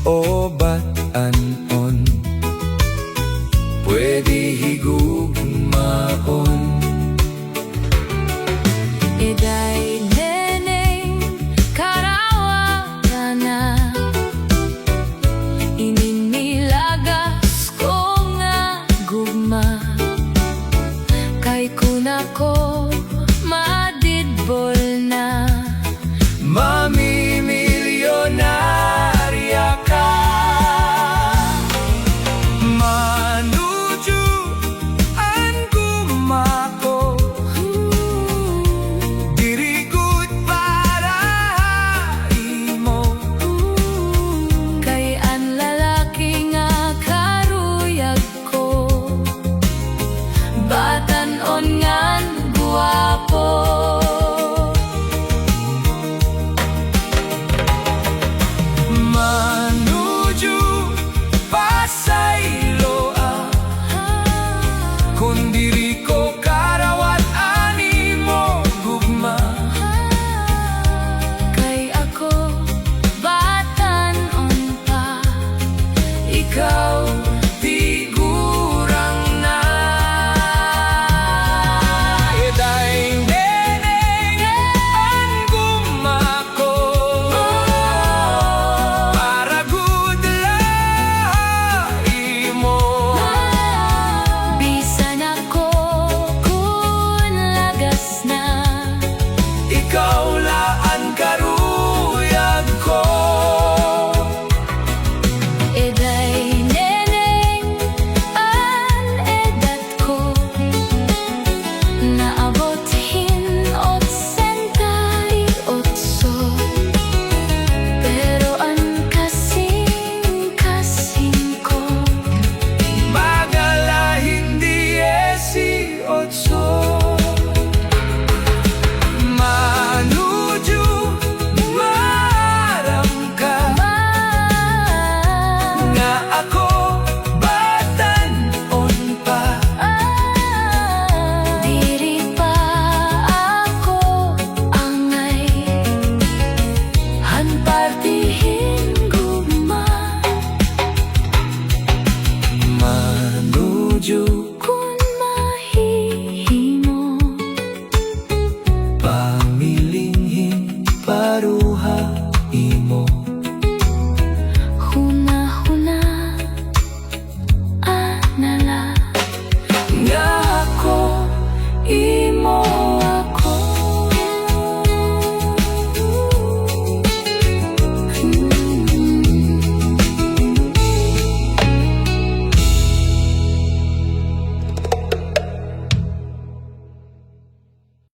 o batan